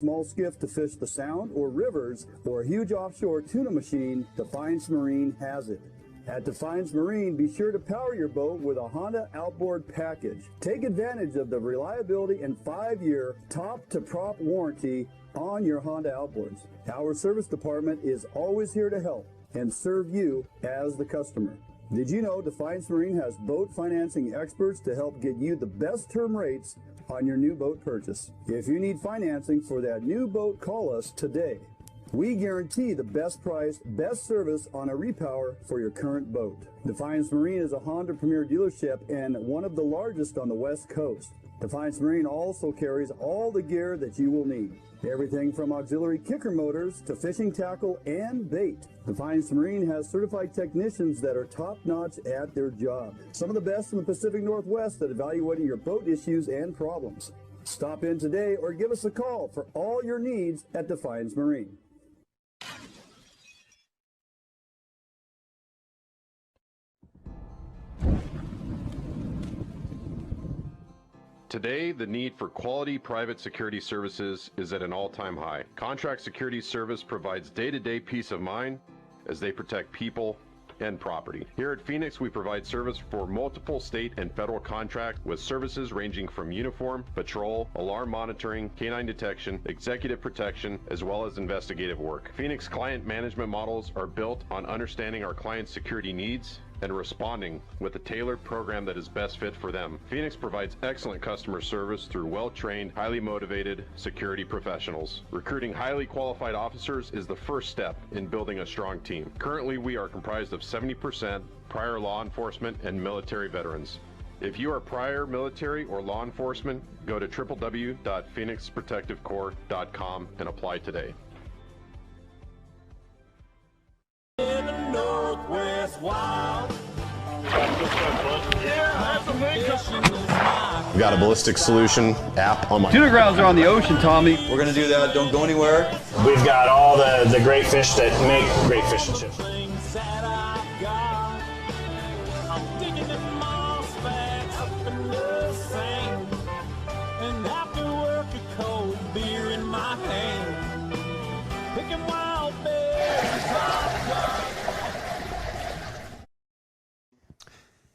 Small skiff to fish the sound or rivers, or a huge offshore tuna machine, Defiance Marine has it. At Defiance Marine, be sure to power your boat with a Honda outboard package. Take advantage of the reliability and 5-year top-to-prop warranty on your Honda outboards. Our service department is always here to help and serve you as the customer. Did you know Defiance Marine has boat financing experts to help get you the best term rates on your new boat purchase? If you need financing for that new boat, call us today. We guarantee the best price, best service on a repower for your current boat. Defiance Marine is a Honda Premier dealership and one of the largest on the West Coast. Defiance Marine also carries all the gear that you will need. Everything from auxiliary kicker motors to fishing tackle and bait. Defiance Marine has certified technicians that are top-notch at their job. Some of the best in the Pacific Northwest at evaluating your boat issues and problems. Stop in today or give us a call for all your needs at Defiance Marine. Today, the need for quality private security services is at an all-time high. Contract Security Service provides day-to-day peace of mind as they protect people and property. Here at Phoenix, we provide service for multiple state and federal contracts with services ranging from uniform, patrol, alarm monitoring, canine detection, executive protection, as well as investigative work. Phoenix client management models are built on understanding our clients' security needs and responding with a tailored program that is best fit for them. Phoenix provides excellent customer service through well-trained, highly motivated security professionals. Recruiting highly qualified officers is the first step in building a strong team. Currently, we are comprised of 70% prior law enforcement and military veterans. If you are prior military or law enforcement, go to www.phoenixprotectivecorps.com and apply today. In the Northwest Wild. We've got a ballistic solution app on my... Tuna grounds are on the ocean, Tommy. We're going to do that. Don't go anywhere. We've got all the great fish that make great fish and chips. Things that I've got. I'm digging in moss bags up in the sand. And after work, a cold beer in my hand. Picking wild bears.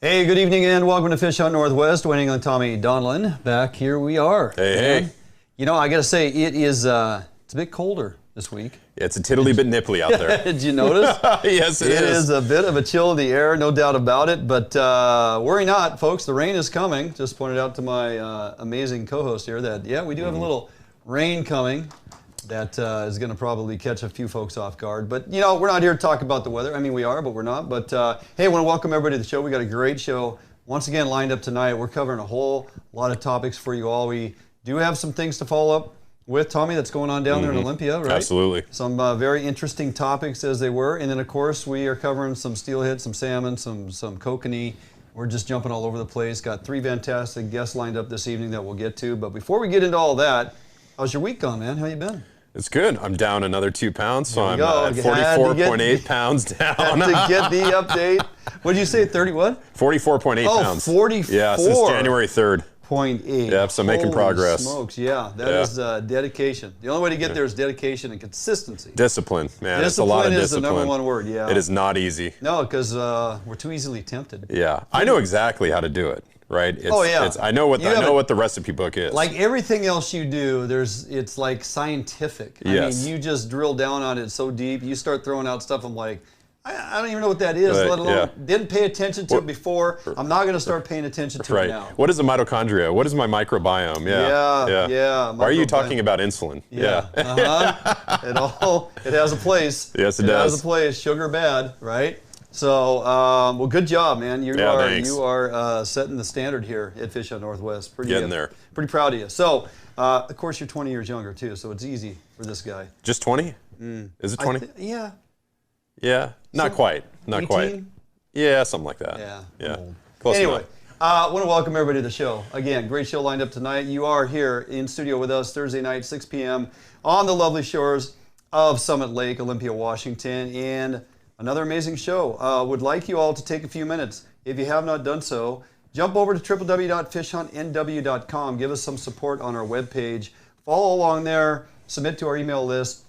Hey, good evening and welcome to Fish Out Northwest. Waiting on Tommy Donlin. Back here we are. Hey. You know, I got to say, it is it's a bit colder this week. Yeah, it's a tiddly bit nipply out there. Did you notice? Yes, it is. It is a bit of a chill in the air, no doubt about it. But worry not, folks. The rain is coming. Just pointed out to my amazing co-host here that, yeah, we do have a little rain coming. That is going to probably catch a few folks off guard. But, you know, we're not here to talk about the weather. I mean, we are, but we're not. But, hey, I want to welcome everybody to the show. We got a great show once again lined up tonight. We're covering a whole lot of topics for you all. We do have some things to follow up with, Tommy, that's going on down there in Olympia, right? Absolutely. Some very interesting topics as they were. And then, of course, we are covering some steelhead, some salmon, some kokanee. We're just jumping all over the place. Got 3 fantastic guests lined up this evening that we'll get to. But before we get into all that, how's your week gone, man? How you been? It's good. I'm down another 2 pounds, so I'm at 44.8 pounds down. Had to get the update. What did you say, 30 what? 44.8 pounds. 44. Yeah, since January 3rd. 0.8. Yep, so making progress. Smokes, yeah. That is dedication. The only way to get there is dedication and consistency. Discipline, man. It's a lot of discipline. Discipline is the number one word, yeah. It is not easy. No, because we're too easily tempted. Yeah, I know exactly how to do it. Right? I know what the recipe book is. Like everything else you do, it's like scientific. Yes. I mean, you just drill down on it so deep. You start throwing out stuff. I'm like, I don't even know what that is. Let alone didn't pay attention to it before. I'm not going to start paying attention to it now. What is a mitochondria? What is my microbiome? Yeah. Why are you talking about insulin? Yeah. It has a place. Yes, it does. It has a place. Sugar bad, right? So, well, good job, man. You are setting the standard here at Fish Out Northwest. Getting there. Pretty proud of you. So, of course, you're 20 years younger, too, so it's easy for this guy. Just 20? Is it 20? Yeah. Yeah, not quite. Not 18? quite. Yeah, something like that. Yeah. Close anyway, enough. I want to welcome everybody to the show. Again, great show lined up tonight. You are here in studio with us Thursday night, 6 p.m. on the lovely shores of Summit Lake, Olympia, Washington, and another amazing show. Would like you all to take a few minutes. If you have not done so, jump over to www.fishhuntnw.com. Give us some support on our webpage. Follow along there. submit to our email list.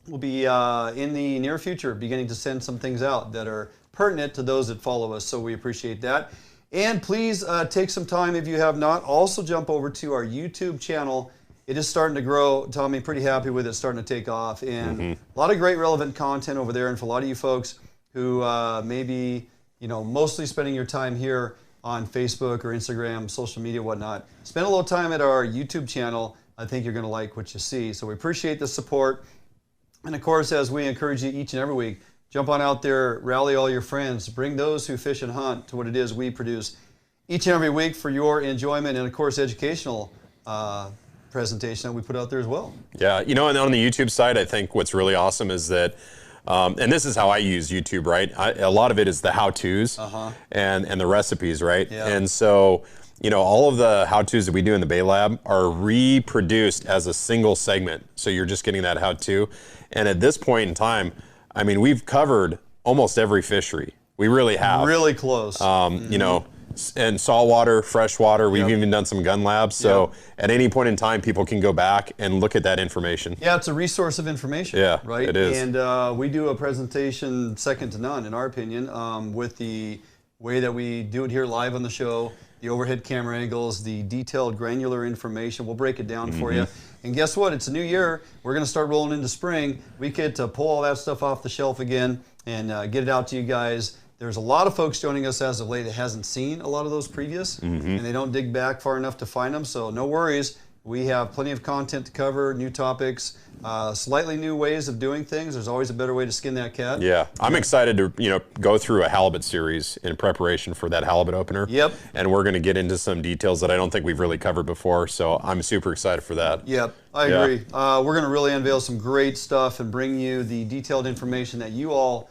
We'll be in the near future beginning to send some things out that are pertinent to those that follow us, so we appreciate that. And please take some time, if you have not, also jump over to our YouTube channel. It is starting to grow. Tommy, pretty happy with it, starting to take off. And a lot of great relevant content over there. And for a lot of you folks who maybe, mostly spending your time here on Facebook or Instagram, social media, whatnot, spend a little time at our YouTube channel. I think you're going to like what you see. So we appreciate the support. And of course, as we encourage you each and every week, jump on out there, rally all your friends, bring those who fish and hunt to what it is we produce each and every week for your enjoyment and, of course, educational presentation that we put out there as well. Yeah, and on the YouTube side, I think what's really awesome is that, and this is how I use YouTube, right? A lot of it is the how-tos and the recipes, right? Yeah. And so, all of the how-tos that we do in the Bay Lab are reproduced as a single segment. So you're just getting that how-to. And at this point in time, I mean, we've covered almost every fishery. We really have. Really close. And saltwater, freshwater, we've even done some gun labs. So at any point in time, people can go back and look at that information. Yeah, it's a resource of information. Yeah, right? It is. And we do a presentation second to none, in our opinion, with the way that we do it here live on the show, the overhead camera angles, the detailed granular information. We'll break it down for you. And guess what? It's a new year. We're going to start rolling into spring. We get to pull all that stuff off the shelf again and get it out to you guys. There's a lot of folks joining us as of late that hasn't seen a lot of those previous, and they don't dig back far enough to find them. So no worries. We have plenty of content to cover, new topics, slightly new ways of doing things. There's always a better way to skin that cat. Yeah, I'm excited to go through a halibut series in preparation for that halibut opener. Yep. And we're going to get into some details that I don't think we've really covered before. So I'm super excited for that. Yep, I agree. We're going to really unveil some great stuff and bring you the detailed information that you all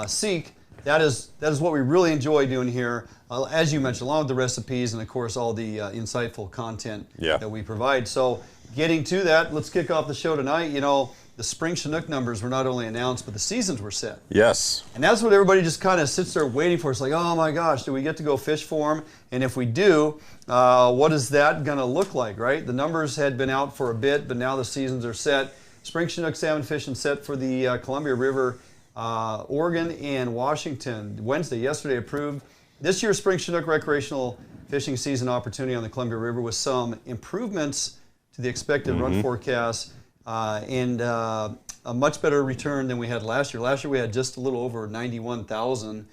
seek. That is what we really enjoy doing here, as you mentioned, along with the recipes and, of course, all the insightful content that we provide. So getting to that, let's kick off the show tonight. The spring Chinook numbers were not only announced, but the seasons were set. Yes. And that's what everybody just kind of sits there waiting for. It's like, oh, my gosh, do we get to go fish for them? And if we do, what is that going to look like, right? The numbers had been out for a bit, but now the seasons are set. Spring Chinook salmon fishing set for the Columbia River, Oregon and Washington. Yesterday approved. This year's spring Chinook recreational fishing season opportunity on the Columbia River with some improvements to the expected run forecast and a much better return than we had last year. Last year we had just a little over 91,000.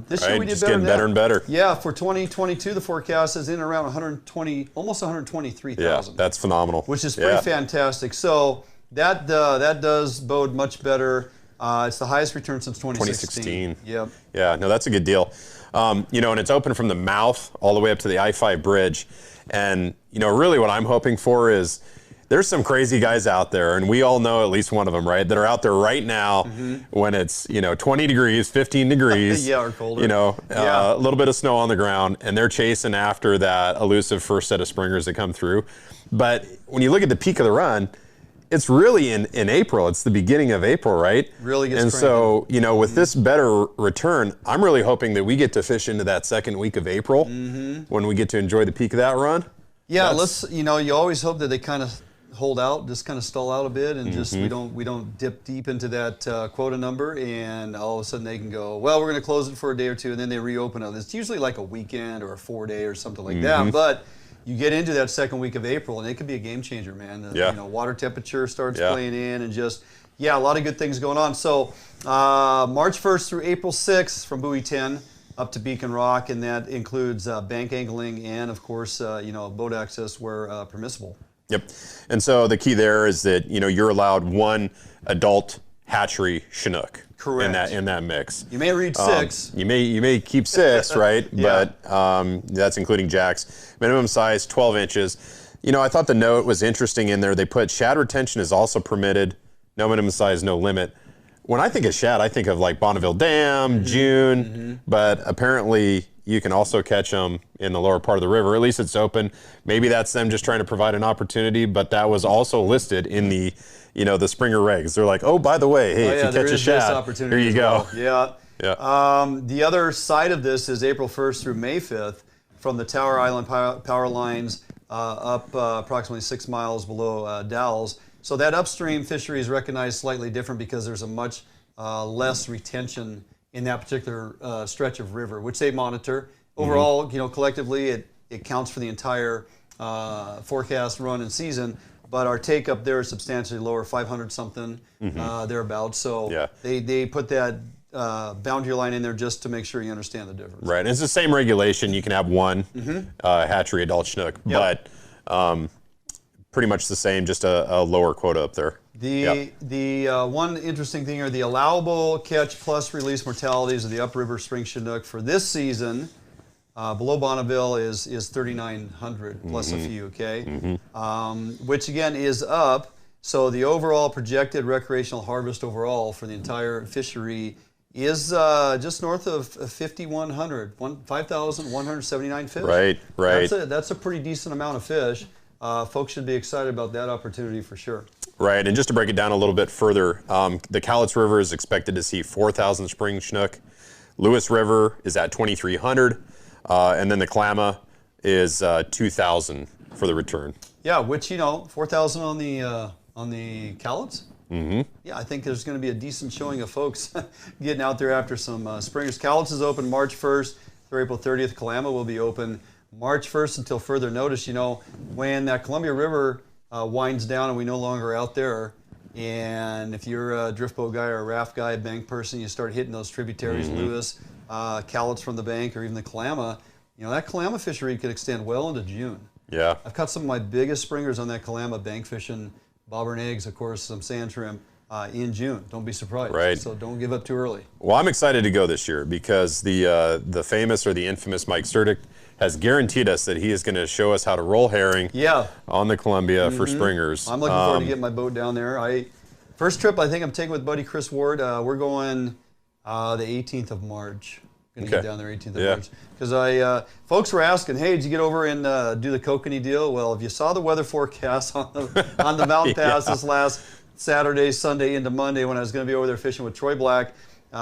This year we did better. Better and better. Yeah, for 2022 the forecast is in around 120, almost 123,000. Yeah, that's phenomenal. Which is pretty fantastic. So that does bode much better. It's the highest return since 2016. Yep. Yeah, no, that's a good deal. And it's open from the mouth all the way up to the I-5 bridge. And, really what I'm hoping for is there's some crazy guys out there, and we all know at least one of them, right, that are out there right now when it's, 20 degrees, 15 degrees. Yeah, or colder. A little bit of snow on the ground, and they're chasing after that elusive first set of springers that come through. But when you look at the peak of the run, it's really in April. It's the beginning of April, right? Really gets cranking. So, with this better return, I'm really hoping that we get to fish into that second week of April when we get to enjoy the peak of that run. Yeah, you always hope that they kind of hold out, just kind of stall out a bit, and just we don't dip deep into that quota number, and all of a sudden they can go, well, we're going to close it for a day or two, and then they reopen it. It's usually like a weekend or a 4-day or something like that, but you get into that second week of April, and it could be a game changer, man. The water temperature starts playing in, and just, a lot of good things going on. So March 1st through April 6th from Buoy 10 up to Beacon Rock, and that includes bank angling and, of course, boat access where permissible. Yep. And so the key there is that, you're allowed one adult hatchery Chinook. Correct. In that mix. You may reach 6. You may keep 6, right? But that's including jacks. Minimum size 12 inches. I thought the note was interesting in there. They put shad retention is also permitted. No minimum size, no limit. When I think of shad, I think of like Bonneville Dam, June, but apparently you can also catch them in the lower part of the river. At least it's open. Maybe that's them just trying to provide an opportunity, but that was also listed in the the Springer regs. They're like, oh, by the way, hey, if you catch a shad, here you go. Well. Yeah. The other side of this is April 1st through May 5th from the Tower Island power lines up approximately 6 miles below Dalles. So that upstream fishery is recognized slightly different because there's a much less retention in that particular stretch of river, which they monitor. Overall, collectively, it counts for the entire forecast run and season, but our take up there is substantially lower, 500 something, thereabouts. So they put that boundary line in there just to make sure you understand the difference. Right, and it's the same regulation. You can have one hatchery adult Chinook, but pretty much the same, just a lower quota up there. The one interesting thing here, the allowable catch plus release mortalities of the upriver spring Chinook for this season below Bonneville is 3,900 plus a few, okay? Which again is up. So the overall projected recreational harvest overall for the entire fishery is just north of 5,100, 5,179 fish. Right. That's a pretty decent amount of fish. Folks should be excited about that opportunity for sure. Right, and just to break it down a little bit further, the Cowlitz River is expected to see 4,000 spring Chinook. Lewis River is at 2,300, and then the Klamath is 2,000 for the return. Yeah, which 4,000 on the Cowlitz. Yeah, I think there's going to be a decent showing of folks getting out there after some springers. Cowlitz is open March 1st through April 30th. Klamath will be open March 1st until further notice. When that Columbia River winds down and we no longer are out there, and if you're a drift boat guy or a raft guy, a bank person, you start hitting those tributaries, Lewis, Cowlitz from the bank, or even the Klamath, that Klamath fishery could extend well into June. Yeah. I've caught some of my biggest springers on that Klamath bank fishing, bobber and eggs, of course, some sand shrimp, in June. Don't be surprised. Right. So don't give up too early. Well, I'm excited to go this year because the famous or the infamous Mike Sturdick has guaranteed us that he is going to show us how to roll herring on the Columbia for springers. I'm looking forward to getting my boat down there. First trip I think I'm taking with buddy Chris Ward. We're going the 18th of March. Going to get down there 18th of March. Because folks were asking, hey, did you get over and do the Kokanee deal? Well, if you saw the weather forecast on the Mountain Pass this last Saturday, Sunday into Monday when I was going to be over there fishing with Troy Black,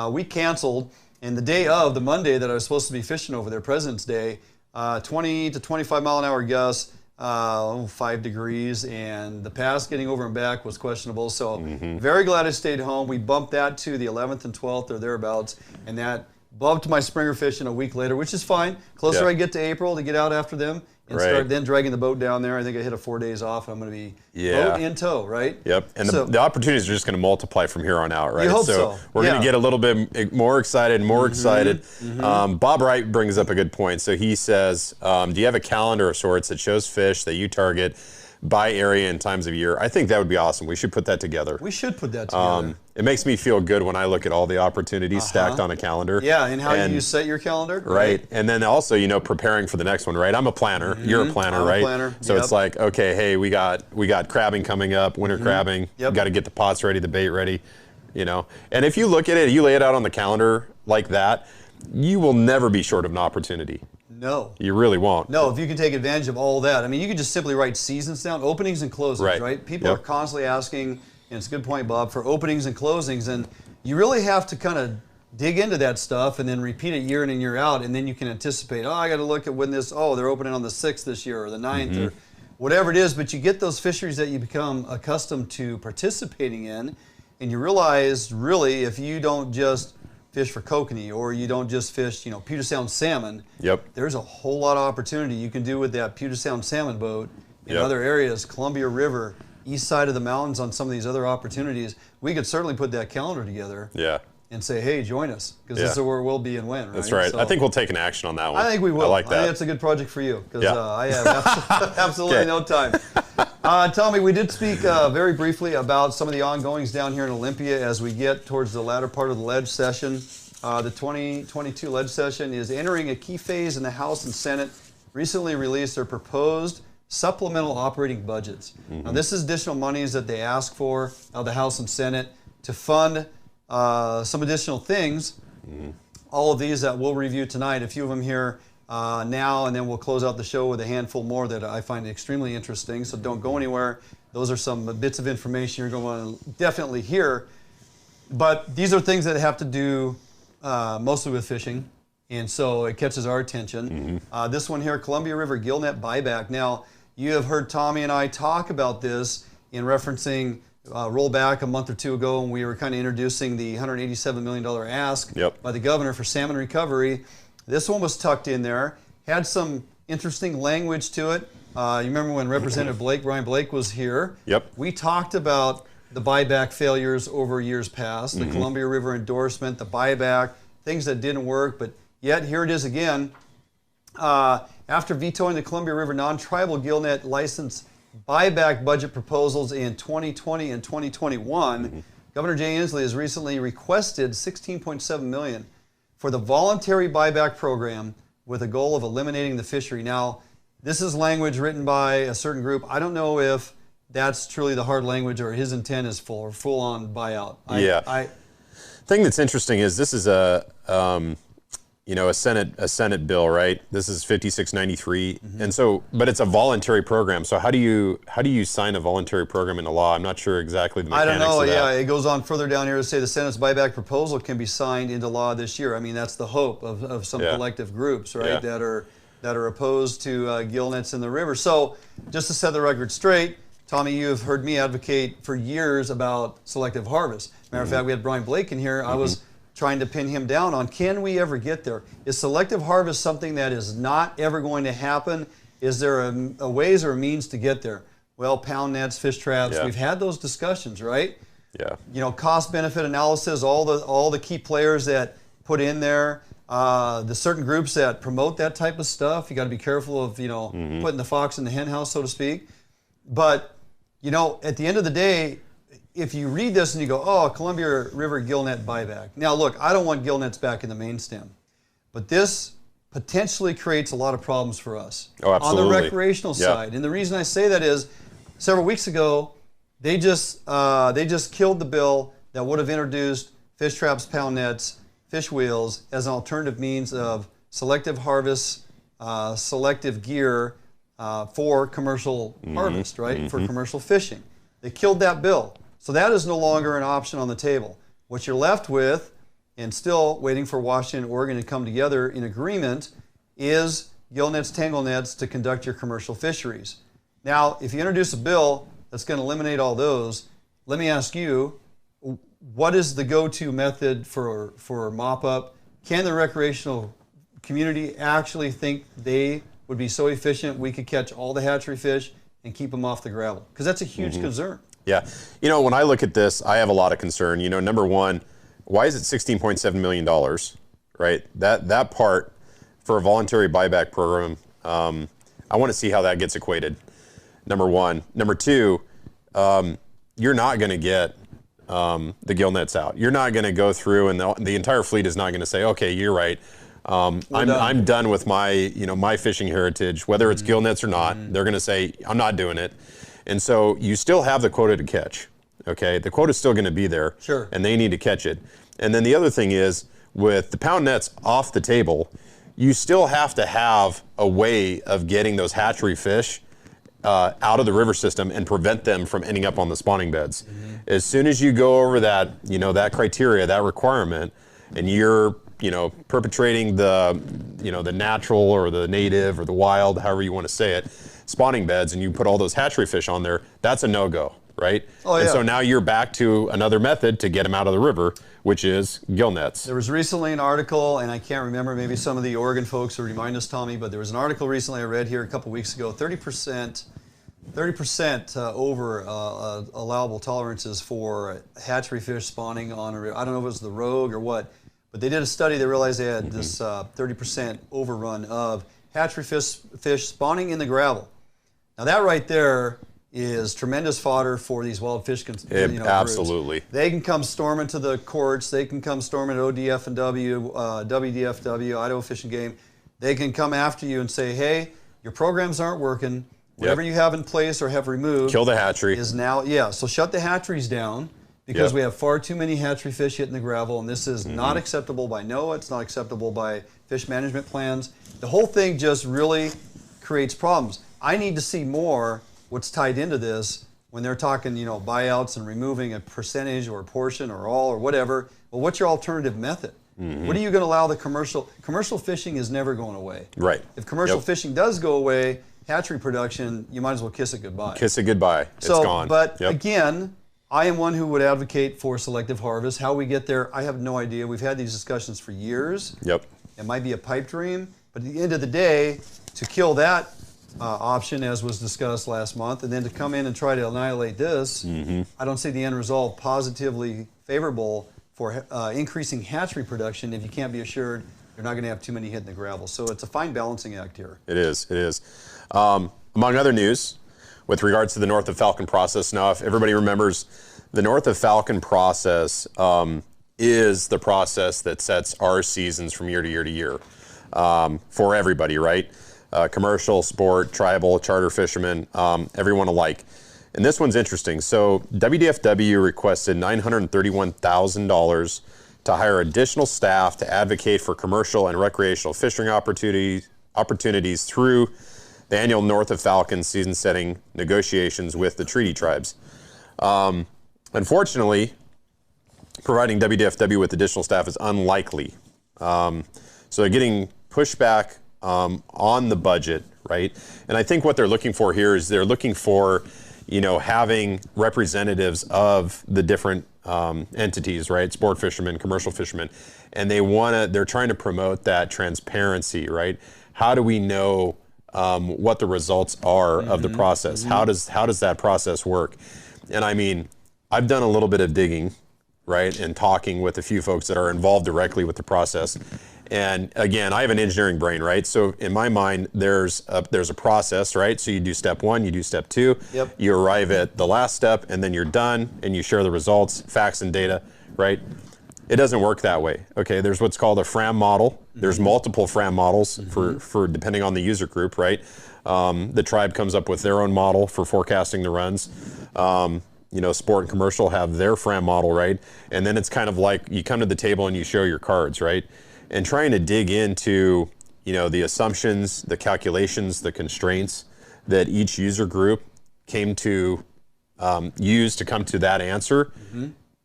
we canceled. And the day of, the Monday that I was supposed to be fishing over there, President's Day, 20 to 25 mile an hour gusts, 5 degrees, and the pass getting over and back was questionable. So very glad I stayed home. We bumped that to the 11th and 12th or thereabouts, and that bumped my springer fishing a week later, which is fine. Closer I get to April to get out after them and start then dragging the boat down there. I think I hit a 4 days off, and I'm going to be boat in tow, right? Yep, and the opportunities are just going to multiply from here on out, right? You hope so. We're going to get a little bit more excited, Bob Wright brings up a good point. So he says, do you have a calendar of sorts that shows fish that you target by area and times of year? I think that would be awesome. We should put that together. We should put that together. It makes me feel good when I look at all the opportunities stacked on a calendar. Yeah, and how you set your calendar. Right. And then also, preparing for the next one, right? I'm a planner. You're a planner, right? I'm a planner. So it's like, okay, hey, we got crabbing coming up, winter crabbing. Got to get the pots ready, the bait ready, And if you look at it, you lay it out on the calendar like that, you will never be short of an opportunity. No. You really won't. No, if you can take advantage of all that. I mean, you can just simply write seasons down, openings and closings, right? People are constantly asking, and it's a good point, Bob, for openings and closings, and you really have to kind of dig into that stuff and then repeat it year in and year out, and then you can anticipate, I got to look at when they're opening on the 6th this year or the 9th or whatever it is, but you get those fisheries that you become accustomed to participating in, and you realize, really, if you don't just fish for kokanee, or you don't just fish, Puget Sound salmon. There's a whole lot of opportunity you can do with that Puget Sound salmon boat in other areas, Columbia River, east side of the mountains on some of these other opportunities. We could certainly put that calendar together and say, hey, join us, because this is where we'll be and when, right? That's right. So, I think we'll take an action on that one. I think we will. I like that. I think it's a good project for you, because I have absolutely no time. Tommy, we did speak very briefly about some of the ongoings down here in Olympia as we get towards the latter part of the ledge session. The 2022 ledge session is entering a key phase in the House and Senate. Recently released their proposed supplemental operating budgets. Now, this is additional monies that they ask for the House and Senate to fund some additional things. All of these that we'll review tonight, a few of them here now, and then we'll close out the show with a handful more that I find extremely interesting, so don't go anywhere. Those are some bits of information you're going to definitely hear. But these are things that have to do mostly with fishing, and so it catches our attention. This one here, Columbia River Gill Net Buyback. Now, you have heard Tommy and I talk about this, in referencing roll back a month or two ago when we were kind of introducing the $187 million ask by the governor for salmon recovery. This one was tucked in there, had some interesting language to it. You remember when Representative Brian Blake was here? We talked about the buyback failures over years past, the Columbia River endorsement, the buyback, things that didn't work, but yet here it is again. After vetoing the Columbia River non-tribal gill net license buyback budget proposals in 2020 and 2021, Governor Jay Inslee has recently requested $16.7 million for the voluntary buyback program with a goal of eliminating the fishery. Now, this is language written by a certain group. I don't know if that's truly the hard language or his intent is full-on buyout. The thing that's interesting is this is a Senate bill, right? This is 5693, and so, but it's a voluntary program. So how do you sign a voluntary program into law? I'm not sure exactly the mechanics. I don't know. Of that. It goes on further down here to say the Senate's buyback proposal can be signed into law this year. I mean, that's the hope of some collective groups, right? That are opposed to gill nets in the river. So just to set the record straight, Tommy, you have heard me advocate for years about selective harvest. Matter of fact, we had Brian Blake in here. I was trying to pin him down on, can we ever get there? Is selective harvest something that is not ever going to happen? Is there a ways or a means to get there? Well, pound nets, fish traps, we've had those discussions, right? Cost benefit analysis, all the key players that put in there, the certain groups that promote that type of stuff. You got to be careful of, putting the fox in the hen house, so to speak. But, at the end of the day, if you read this and you go, oh, Columbia River gill net buyback. Now, look, I don't want gill nets back in the main stem, but this potentially creates a lot of problems for us on the recreational side. And the reason I say that is, several weeks ago, they just killed the bill that would have introduced fish traps, pound nets, fish wheels as an alternative means of selective harvest, selective gear for commercial harvest, right? For commercial fishing. They killed that bill. So that is no longer an option on the table. What you're left with, and still waiting for Washington and Oregon to come together in agreement, is gill nets, tangle nets to conduct your commercial fisheries. Now, if you introduce a bill that's going to eliminate all those, let me ask you, what is the go-to method for mop-up? Can the recreational community actually think they would be so efficient we could catch all the hatchery fish and keep them off the gravel? Because that's a huge concern. Yeah. When I look at this, I have a lot of concern. Number one, why is it $16.7 million, right? That part for a voluntary buyback program, I want to see how that gets equated, number one. Number two, you're not going to get the gill nets out. You're not going to go through, and the entire fleet is not going to say, okay, you're right. I'm done with my my fishing heritage, whether it's gill nets or not. They're going to say, I'm not doing it. And so you still have the quota to catch, okay? The quota is still going to be there, and they need to catch it. And then the other thing is, with the pound nets off the table, you still have to have a way of getting those hatchery fish out of the river system and prevent them from ending up on the spawning beds. As soon as you go over that, that criteria, that requirement, and you're perpetrating the the natural or the native or the wild, however you want to say it, spawning beds, and you put all those hatchery fish on there, that's a no-go, right? And so now you're back to another method to get them out of the river, which is gill nets. There was recently an article, and I can't remember, maybe some of the Oregon folks will remind us, Tommy, but there was an article recently I read here a couple weeks ago, 30% over allowable tolerances for hatchery fish spawning on a river. I don't know if it was the Rogue or what, but they did a study. They realized they had this 30% overrun of hatchery fish spawning in the gravel. Now that right there is tremendous fodder for these wild fish absolutely. Groups. They can come storming to the courts. They can come storming at ODF and WDFW, Idaho Fish and Game. They can come after you and say, hey, your programs aren't working. Whatever you have in place or have removed. Kill the hatchery. Is now, so shut the hatcheries down because we have far too many hatchery fish hitting the gravel, and this is not acceptable by NOAA. It's not acceptable by fish management plans. The whole thing just really creates problems. I need to see more what's tied into this when they're talking, buyouts and removing a percentage or a portion or all or whatever. Well, what's your alternative method? What are you going to allow the commercial fishing is never going away. Right. If commercial fishing does go away, hatchery production, you might as well kiss it goodbye. Kiss it goodbye. It's gone. But again, I am one who would advocate for selective harvest. How we get there, I have no idea. We've had these discussions for years. Yep. It might be a pipe dream, but at the end of the day, to kill that option, as was discussed last month, and then to come in and try to annihilate this, I don't see the end result positively favorable for increasing hatchery production if you can't be assured you're not going to have too many hit in the gravel. So it's a fine balancing act here. It is. It is. Among other news, with regards to the North of Falcon process, now if everybody remembers, the North of Falcon process is the process that sets our seasons from year to year to year for everybody, right? Commercial, sport, tribal, charter fishermen, everyone alike. And this one's interesting. So WDFW requested $931,000 to hire additional staff to advocate for commercial and recreational fishing opportunities through the annual North of Falcon season-setting negotiations with the treaty tribes. Unfortunately, providing WDFW with additional staff is unlikely. So they're getting pushback on the budget, right? And I think what they're looking for here is they're looking for, having representatives of the different entities, right? Sport fishermen, commercial fishermen, and they're trying to promote that transparency, right? How do we know what the results are of the process? How does that process work? And I mean, I've done a little bit of digging, right, and talking with a few folks that are involved directly with the process. And again, I have an engineering brain, right? So in my mind, there's a process, right? So you do step one, you do step two, you arrive at the last step, and then you're done, and you share the results, facts and data, right? It doesn't work that way. Okay, there's what's called a FRAM model. There's multiple FRAM models for depending on the user group, right? The tribe comes up with their own model for forecasting the runs. Sport and commercial have their FRAM model, right? And then it's kind of like you come to the table and you show your cards, right? And trying to dig into, the assumptions, the calculations, the constraints that each user group came to use to come to that answer,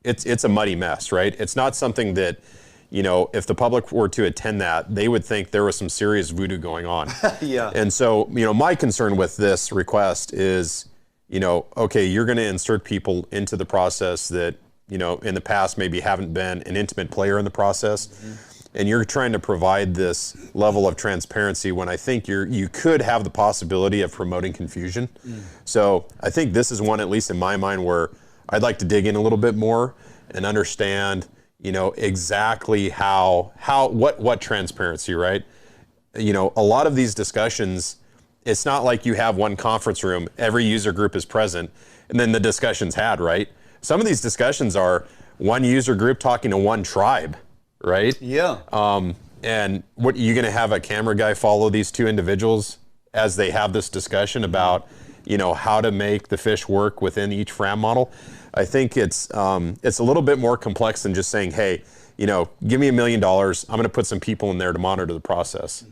it's a muddy mess, right? It's not something that, if the public were to attend that, they would think there was some serious voodoo going on. Yeah. And so, my concern with this request is, okay, you're going to insert people into the process that, in the past maybe haven't been an intimate player in the process. And you're trying to provide this level of transparency when I think you could have the possibility of promoting confusion. So I think this is one, at least in my mind, where I'd like to dig in a little bit more and understand, exactly what transparency, right? A lot of these discussions, it's not like you have one conference room, every user group is present, and then the discussion's had, right? Some of these discussions are one user group talking to one tribe, right? Yeah. And what, you going to have a camera guy follow these two individuals as they have this discussion about, how to make the fish work within each FRAM model? I think it's a little bit more complex than just saying, hey, give me $1 million. I'm going to put some people in there to monitor the process.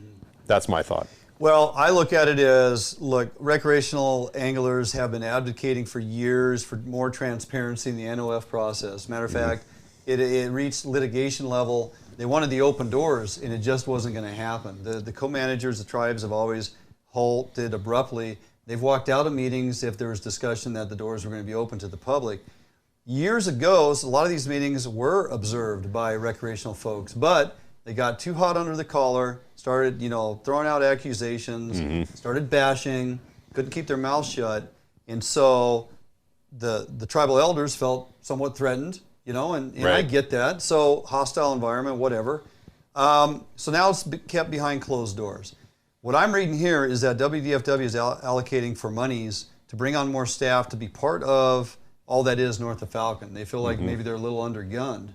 That's my thought. Well, I look at it as, recreational anglers have been advocating for years for more transparency in the NOF process. Matter of fact, it reached litigation level. They wanted the open doors, and it just wasn't going to happen. The co-managers, the tribes have always halted abruptly. They've walked out of meetings if there was discussion that the doors were going to be open to the public. Years ago, a lot of these meetings were observed by recreational folks, but they got too hot under the collar, started, throwing out accusations, started bashing, couldn't keep their mouths shut, and so the tribal elders felt somewhat threatened, and right. I get that. So hostile environment, whatever. So now it's kept behind closed doors. What I'm reading here is that WDFW is allocating for monies to bring on more staff to be part of all that is North of Falcon. They feel like maybe they're a little undergunned.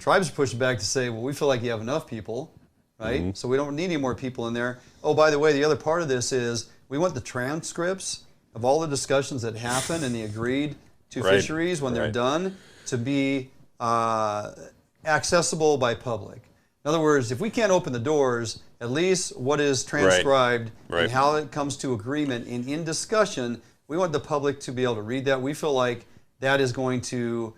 Tribes are pushing back to say, well, we feel like you have enough people, right? So we don't need any more people in there. Oh, by the way, the other part of this is we want the transcripts of all the discussions that happen and the agreed to fisheries when they're done to be accessible by public. In other words, if we can't open the doors, at least what is transcribed and how it comes to agreement in discussion, we want the public to be able to read that. We feel like that is going to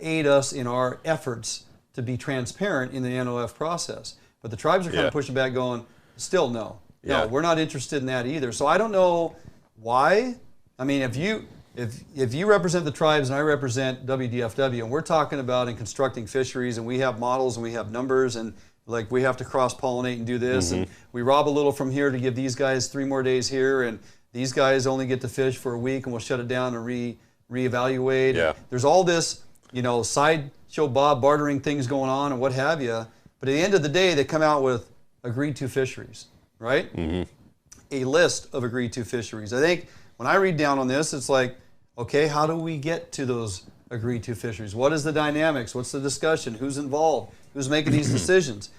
aid us in our efforts to be transparent in the NOF process. But the tribes are kind of pushing back going, still no. No, Yeah. we're not interested in that either. So I don't know why. I mean, if you represent the tribes and I represent WDFW, and we're talking about and constructing fisheries, and we have models and we have numbers, and like we have to cross-pollinate and do this, and we rob a little from here to give these guys 3 more days here, and these guys only get to fish for a week, and we'll shut it down and reevaluate. Yeah. There's all this, sideshow Bob bartering things going on and what have you. But at the end of the day, they come out with agreed to fisheries, right? A list of agreed to fisheries. I think when I read down on this, it's like, okay, how do we get to those agreed to fisheries? What is the dynamics? What's the discussion? Who's involved? Who's making these decisions?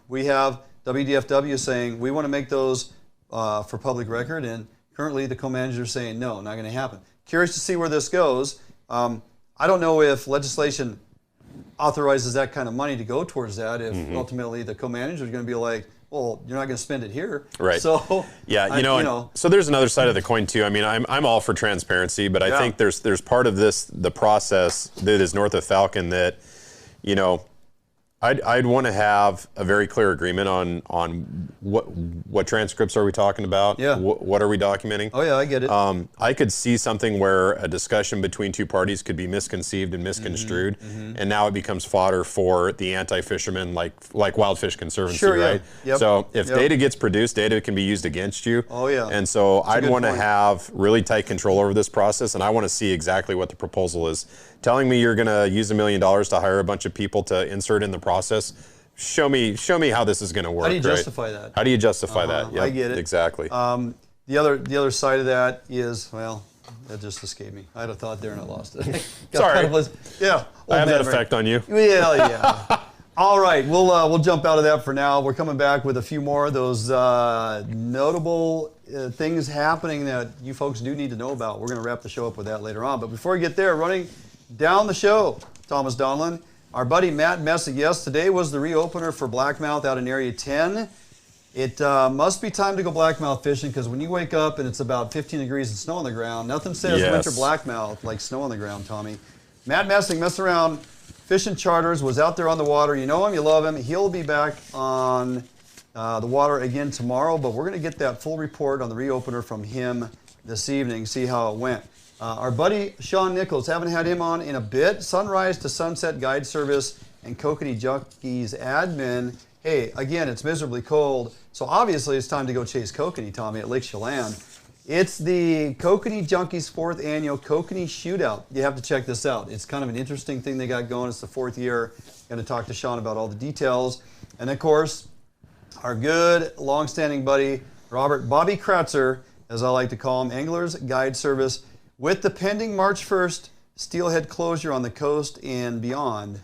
We have WDFW saying we want to make those for public record, and currently the co-manager is saying no, not going to happen. Curious to see where this goes. I don't know if legislation authorizes that kind of money to go towards that, if ultimately the co-manager is going to be like, well, you're not going to spend it here. Right. So yeah, so there's another side of the coin too. I mean, I'm all for transparency, but I think there's part of the process that is north of Falcon that, I'd want to have a very clear agreement on what transcripts are we talking about? Yeah. What are we documenting? Oh yeah, I get it. I could see something where a discussion between two parties could be misconceived and misconstrued, and now it becomes fodder for the anti-fishermen, like Wild Fish Conservancy, Sure, yeah. right? Yep. So if data gets produced, data can be used against you. Oh yeah. And so I'd good want to point. have really tight control over this process, and I want to see exactly what the proposal is. Telling me you're going to use $1 million to hire a bunch of people to insert in the process. Show me how this is going to work. How do you right? justify that? How do you justify that? Yep, I get it. Exactly. The other side of that is, well, that just escaped me. I had a thought there and I lost it. Sorry. Yeah. I have that man, effect on you. Yeah. All right, we'll jump out of that for now. We're coming back with a few more of those notable things happening that you folks do need to know about. We're going to wrap the show up with that later on. But before we get there, running down the show, Thomas Donlan, our buddy Matt Messin. Yes, today was the reopener for Blackmouth out in Area 10. It must be time to go Blackmouth fishing, because when you wake up and it's about 15 degrees and snow on the ground, nothing says winter Blackmouth like snow on the ground, Tommy. Matt Messin, Mess Around Fishing Charters, was out there on the water. You know him, you love him. He'll be back on the water again tomorrow, but we're going to get that full report on the reopener from him this evening, see how it went. Our buddy Shawn Nickles, haven't had him on in a bit. Sunrise to Sunset Guide Service and Kokanee Junkies admin. Hey, again, it's miserably cold, so obviously it's time to go chase kokanee, Tommy, at Lake Chelan. It's the Kokanee Junkies 4th annual Kokanee Shootout. You have to check this out. It's kind of an interesting thing they got going. It's the 4th year. Going to talk to Shawn about all the details. And of course, our good, long-standing buddy, Bobby Kratzer, as I like to call him, Anglers Guide Service. With the pending March 1st Steelhead closure on the coast and beyond,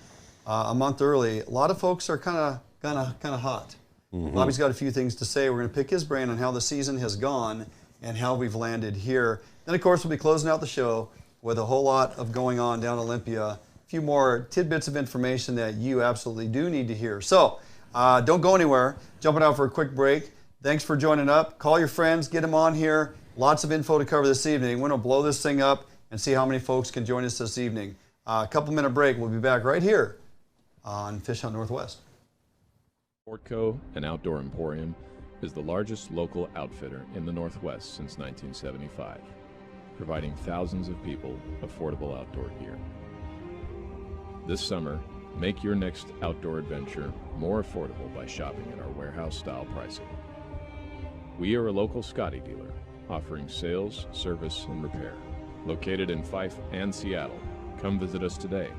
a month early, a lot of folks are kind of hot. Bobby's got a few things to say. We're going to pick his brain on how the season has gone and how we've landed here. Then, of course, we'll be closing out the show with a whole lot of going on down Olympia. A few more tidbits of information that you absolutely do need to hear. So, don't go anywhere. Jumping out for a quick break. Thanks for joining up. Call your friends. Get them on here. Lots of info to cover this evening. We're going to blow this thing up and see how many folks can join us this evening. A couple-minute break. We'll be back right here on Fish Hunt Northwest. Portco, an outdoor emporium, is the largest local outfitter in the Northwest since 1975, providing thousands of people affordable outdoor gear. This summer, make your next outdoor adventure more affordable by shopping at our warehouse-style pricing. We are a local Scotty dealer, offering sales, service, and repair. Located in Fife and Seattle, come visit us today.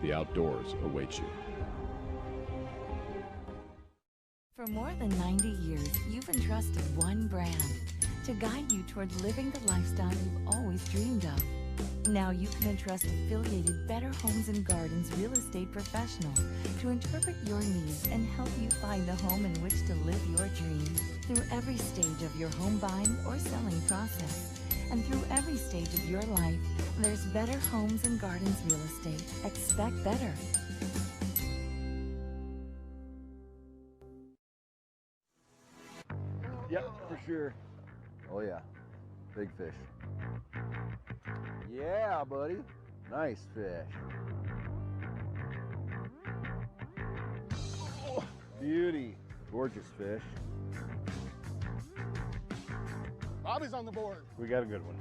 The outdoors await you. For more than 90 years, you've entrusted one brand to guide you toward living the lifestyle you've always dreamed of. Now you can entrust affiliated Better Homes and Gardens real estate professionals to interpret your needs and help you find the home in which to live your dreams. Through every stage of your home buying or selling process, and through every stage of your life, there's Better Homes and Gardens real estate. Expect better. Yep, for sure. Oh yeah, big fish. Yeah, buddy. Nice fish. Oh, beauty. Gorgeous fish. Bobby's on the board. We got a good one.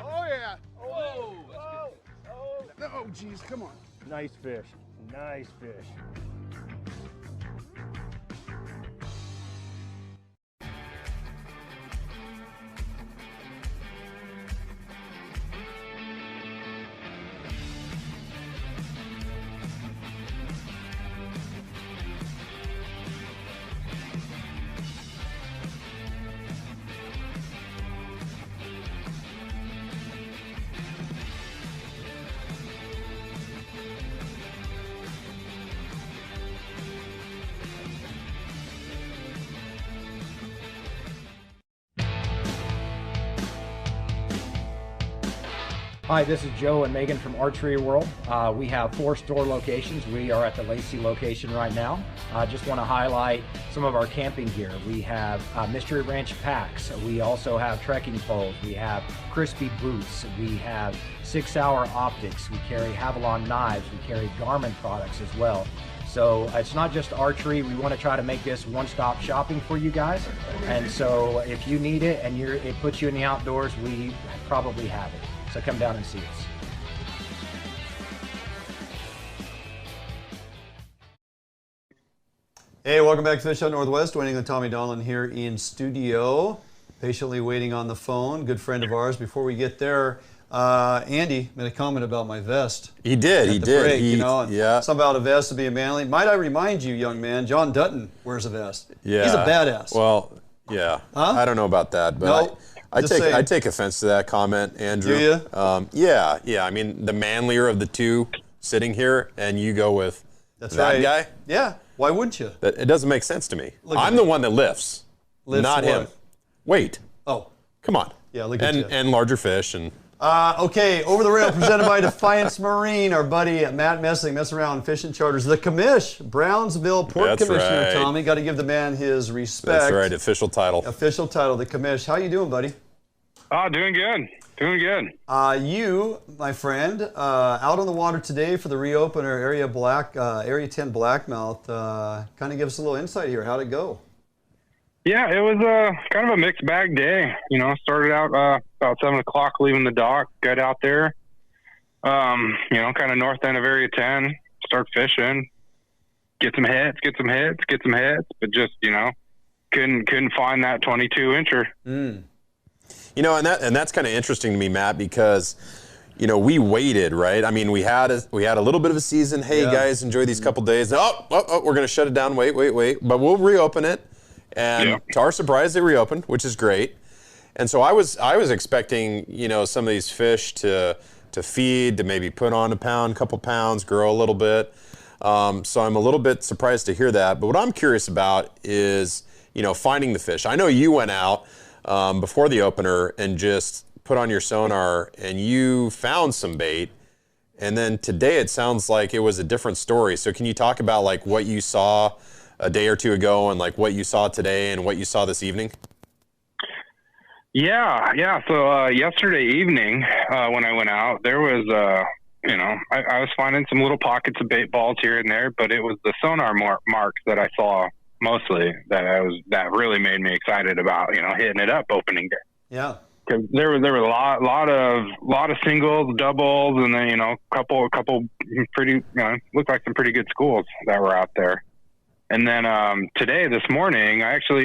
Oh, yeah. Oh, no, geez, come on. Nice fish. Nice fish. Hi, this is Joe and Megan from Archery World. We have 4 store locations. We are at the Lacey location right now. I just want to highlight some of our camping gear. We have Mystery Ranch packs. We also have trekking poles. We have crispy boots. We have 6 Hour optics. We carry Havalon knives. We carry Garmin products as well. So it's not just archery. We want to try to make this one-stop shopping for you guys. And so if you need it and it puts you in the outdoors, we probably have it. So come down and see us. Hey, welcome back to Fish Out Northwest. Wayne and Tommy Donlan here in studio, patiently waiting on the phone. Good friend of ours. Before we get there, Andy made a comment about my vest. He did. He did. Break, you know, something about a vest to be a manly. Might I remind you, young man, John Dutton wears a vest. Yeah. He's a badass. Well, yeah. Huh? I don't know about that, but no. I take offense to that comment, Andrew. Do you? Yeah. I mean, the manlier of the two sitting here, and you go with that guy. Yeah. Why wouldn't you? It doesn't make sense to me. I'm the one that lifts not him. Wait. Oh. Come on. Yeah. Look at you. And larger fish and. Okay, Over the Rail presented by Defiance Marine. Our buddy Matt Messin, Mess Around Fishing Charters. The commish, Brownsville Port Commissioner, right. Tommy. Got to give the man his respect. That's right, official title. Official title, the commish. How you doing, buddy? Doing good. Doing good. You, my friend, out on the water today for the reopener, Area 10 Blackmouth. Kind of give us a little insight here. How'd it go? Yeah, it was kind of a mixed bag day. You know, started out about 7 o'clock leaving the dock, got out there, you know, kind of north end of Area 10, start fishing, get some hits, but just, you know, couldn't find that 22-incher. Mm. You know, and that's kind of interesting to me, Matt, because, you know, we waited, right? I mean, we had a little bit of a season. Hey, guys, enjoy these couple days. Oh, we're going to shut it down. Wait. But we'll reopen it. And to our surprise, they reopened, which is great. And so I was expecting, you know, some of these fish to feed, to maybe put on a couple pounds, grow a little bit. So I'm a little bit surprised to hear that. But what I'm curious about is, you know, finding the fish. I know you went out before the opener and just put on your sonar and you found some bait. And then today it sounds like it was a different story. So can you talk about like what you saw a day or two ago and like what you saw today and what you saw this evening? Yeah. So yesterday evening when I went out, there was, you know, I was finding some little pockets of bait balls here and there, but it was the sonar marks that I saw mostly that really made me excited about, you know, hitting it up opening day. Yeah. Cause there were a lot of singles, doubles, and then, you know, couple pretty, you know, looked like some pretty good schools that were out there. And then this morning,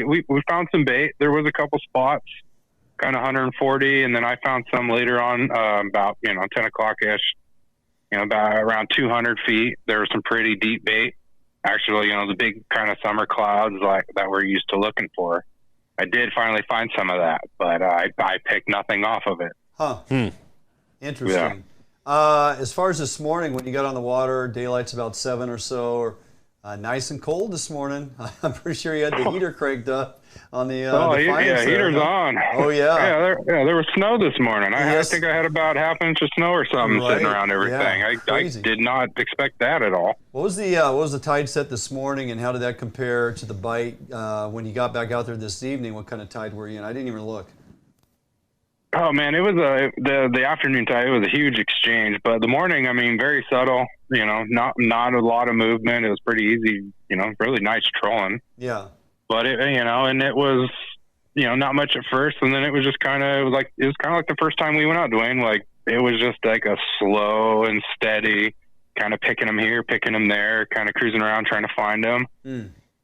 we found some bait. There was a couple spots, kind of 140, and then I found some later on about, you know, 10 o'clock-ish, you know, about around 200 feet. There was some pretty deep bait. Actually, you know, the big kind of summer clouds like that we're used to looking for. I did finally find some of that, but I picked nothing off of it. Huh. Interesting. Yeah. As far as this morning, when you got on the water, daylight's about 7 or so, or nice and cold this morning. I'm pretty sure you had the heater cranked up on the heater's on. Oh, yeah. There was snow this morning. I think I had about half an inch of snow or something sitting around everything. Yeah, I did not expect that at all. What was the tide set this morning, and how did that compare to the bite when you got back out there this evening? What kind of tide were you in? I didn't even look. Oh man, it was the afternoon tide. It was a huge exchange, but the morning, I mean, very subtle. You know, not a lot of movement. It was pretty easy. You know, really nice trolling. Yeah. But it, you know, and it was not much at first, and then it was just kind of like the first time we went out, Dwayne. Like it was just like a slow and steady kind of picking them here, picking them there, kind of cruising around trying to find them,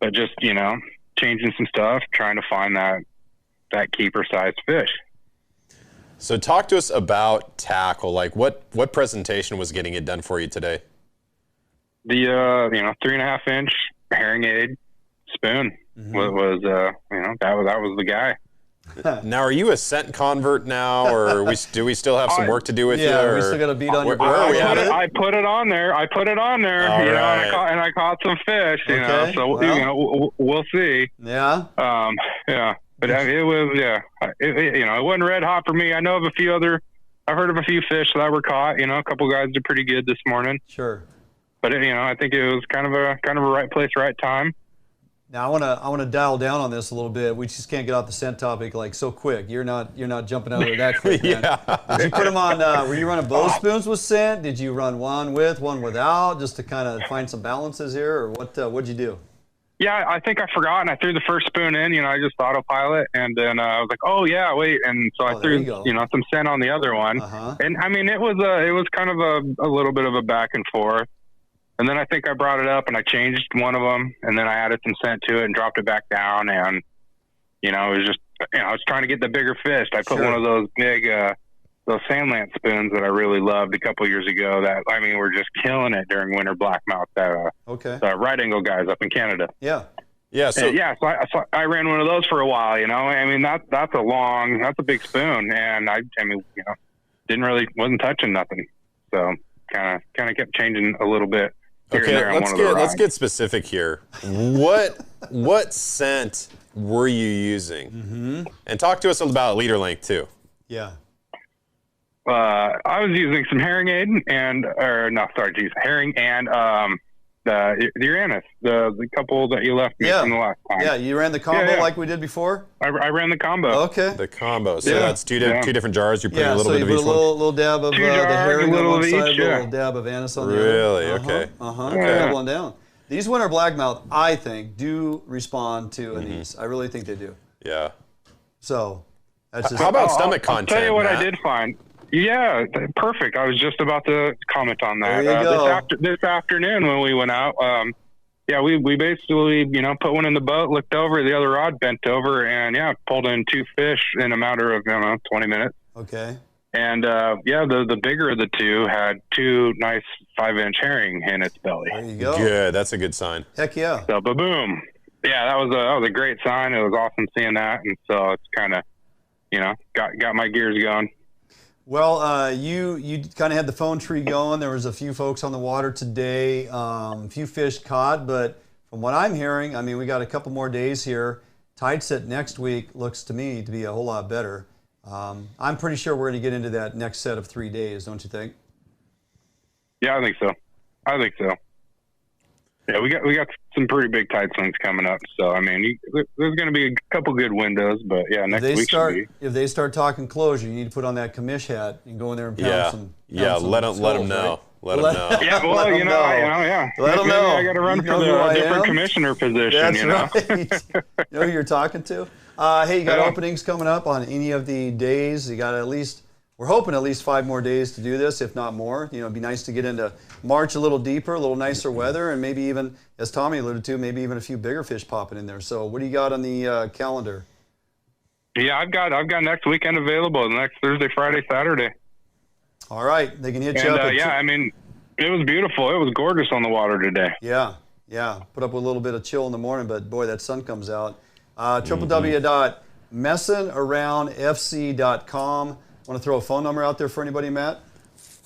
but just changing some stuff, trying to find that keeper sized fish. So talk to us about tackle. Like what presentation was getting it done for you today? The 3.5 inch herring spoon was that was the guy. Now, are you a scent convert now, or do we still have some work to do with you? Yeah, we still got a beat on your board. I put it on there. All right. and I caught some fish. Okay. So we'll see. Yeah. Yeah. But it was it wasn't red hot for me. I know of I've heard of a few fish that were caught. A couple guys did pretty good this morning. Sure. But I think it was kind of a right place, right time. Now I want to dial down on this a little bit. We just can't get off the scent topic like so quick. You're not jumping out of there that quick, man. Did you put them on? Were you running both spoons with scent? Did you run one with, one without, just to kind of find some balances here, or what'd you do? Yeah, I think I forgot, and I threw the first spoon in. I just autopilot, and then I was like, "Oh yeah, wait!" And so I threw some scent on the other one. And I mean, it was kind of a little bit of a back and forth. And then I think I brought it up and I changed one of them, and then I added some scent to it and dropped it back down. And, it was just, I was trying to get the bigger fish. I put one of those big, those Sandland spoons that I really loved a couple years ago that, were just killing it during winter blackmouth. The right angle guys up in Canada. Yeah. Yeah. So I ran one of those for a while, that's a big spoon. And wasn't touching nothing. So kind of kept changing a little bit. Okay, let's get specific here. What scent were you using? And talk to us about leader length too. Yeah. I was using some herring and the Uranus, the couple that you left me from the last time. Yeah, you ran the combo like we did before? I ran the combo. Okay. The combo. So that's two different jars. You put a little bit of each one. little dab of the herring on one side, each, a little dab of anise on the other. Really? Okay. Doubling down. These winter blackmouth, I think, do respond to anise. I really think they do. Yeah. So, that's just... How about stomach content? I'll tell you what, Matt? I did find. Yeah, perfect. I was just about to comment on that. There you go. This afternoon when we went out, we basically, put one in the boat, looked over, the other rod bent over, and pulled in 2 fish in a matter of 20 minutes. Okay. And the bigger of the 2 had 2 nice 5-inch herring in its belly. There you go. Good. That's a good sign. Heck yeah. So boom. Yeah, that was a great sign. It was awesome seeing that, and so it's kind of, got my gears going. Well, you kind of had the phone tree going. There was a few folks on the water today, a few fish caught, but from what I'm hearing, we got a couple more days here. Tide set next week looks to me to be a whole lot better. I'm pretty sure we're going to get into that next set of 3 days, don't you think? Yeah, I think so. Yeah, we got some pretty big tide swings coming up. So there's going to be a couple good windows, but next week should be. If they start talking closure, you need to put on that commish hat and go in there and pound some. Let them know. Let them know. Yeah, well, Let them know. I got to run for the different commissioner position. That's right. You know who you're talking to? Hey, you got openings coming up on any of the days. You got we're hoping at least 5 more days to do this, if not more. It'd be nice to get into March a little deeper, a little nicer weather, and maybe even, as Tommy alluded to, maybe even a few bigger fish popping in there. So what do you got on the calendar? Yeah, I've got next weekend available, next Thursday, Friday, Saturday. All right, they can hit you up. It was beautiful. It was gorgeous on the water today. Yeah. Put up with a little bit of chill in the morning, but boy, that sun comes out. www.messinaroundfc.com. Want to throw a phone number out there for anybody, Matt?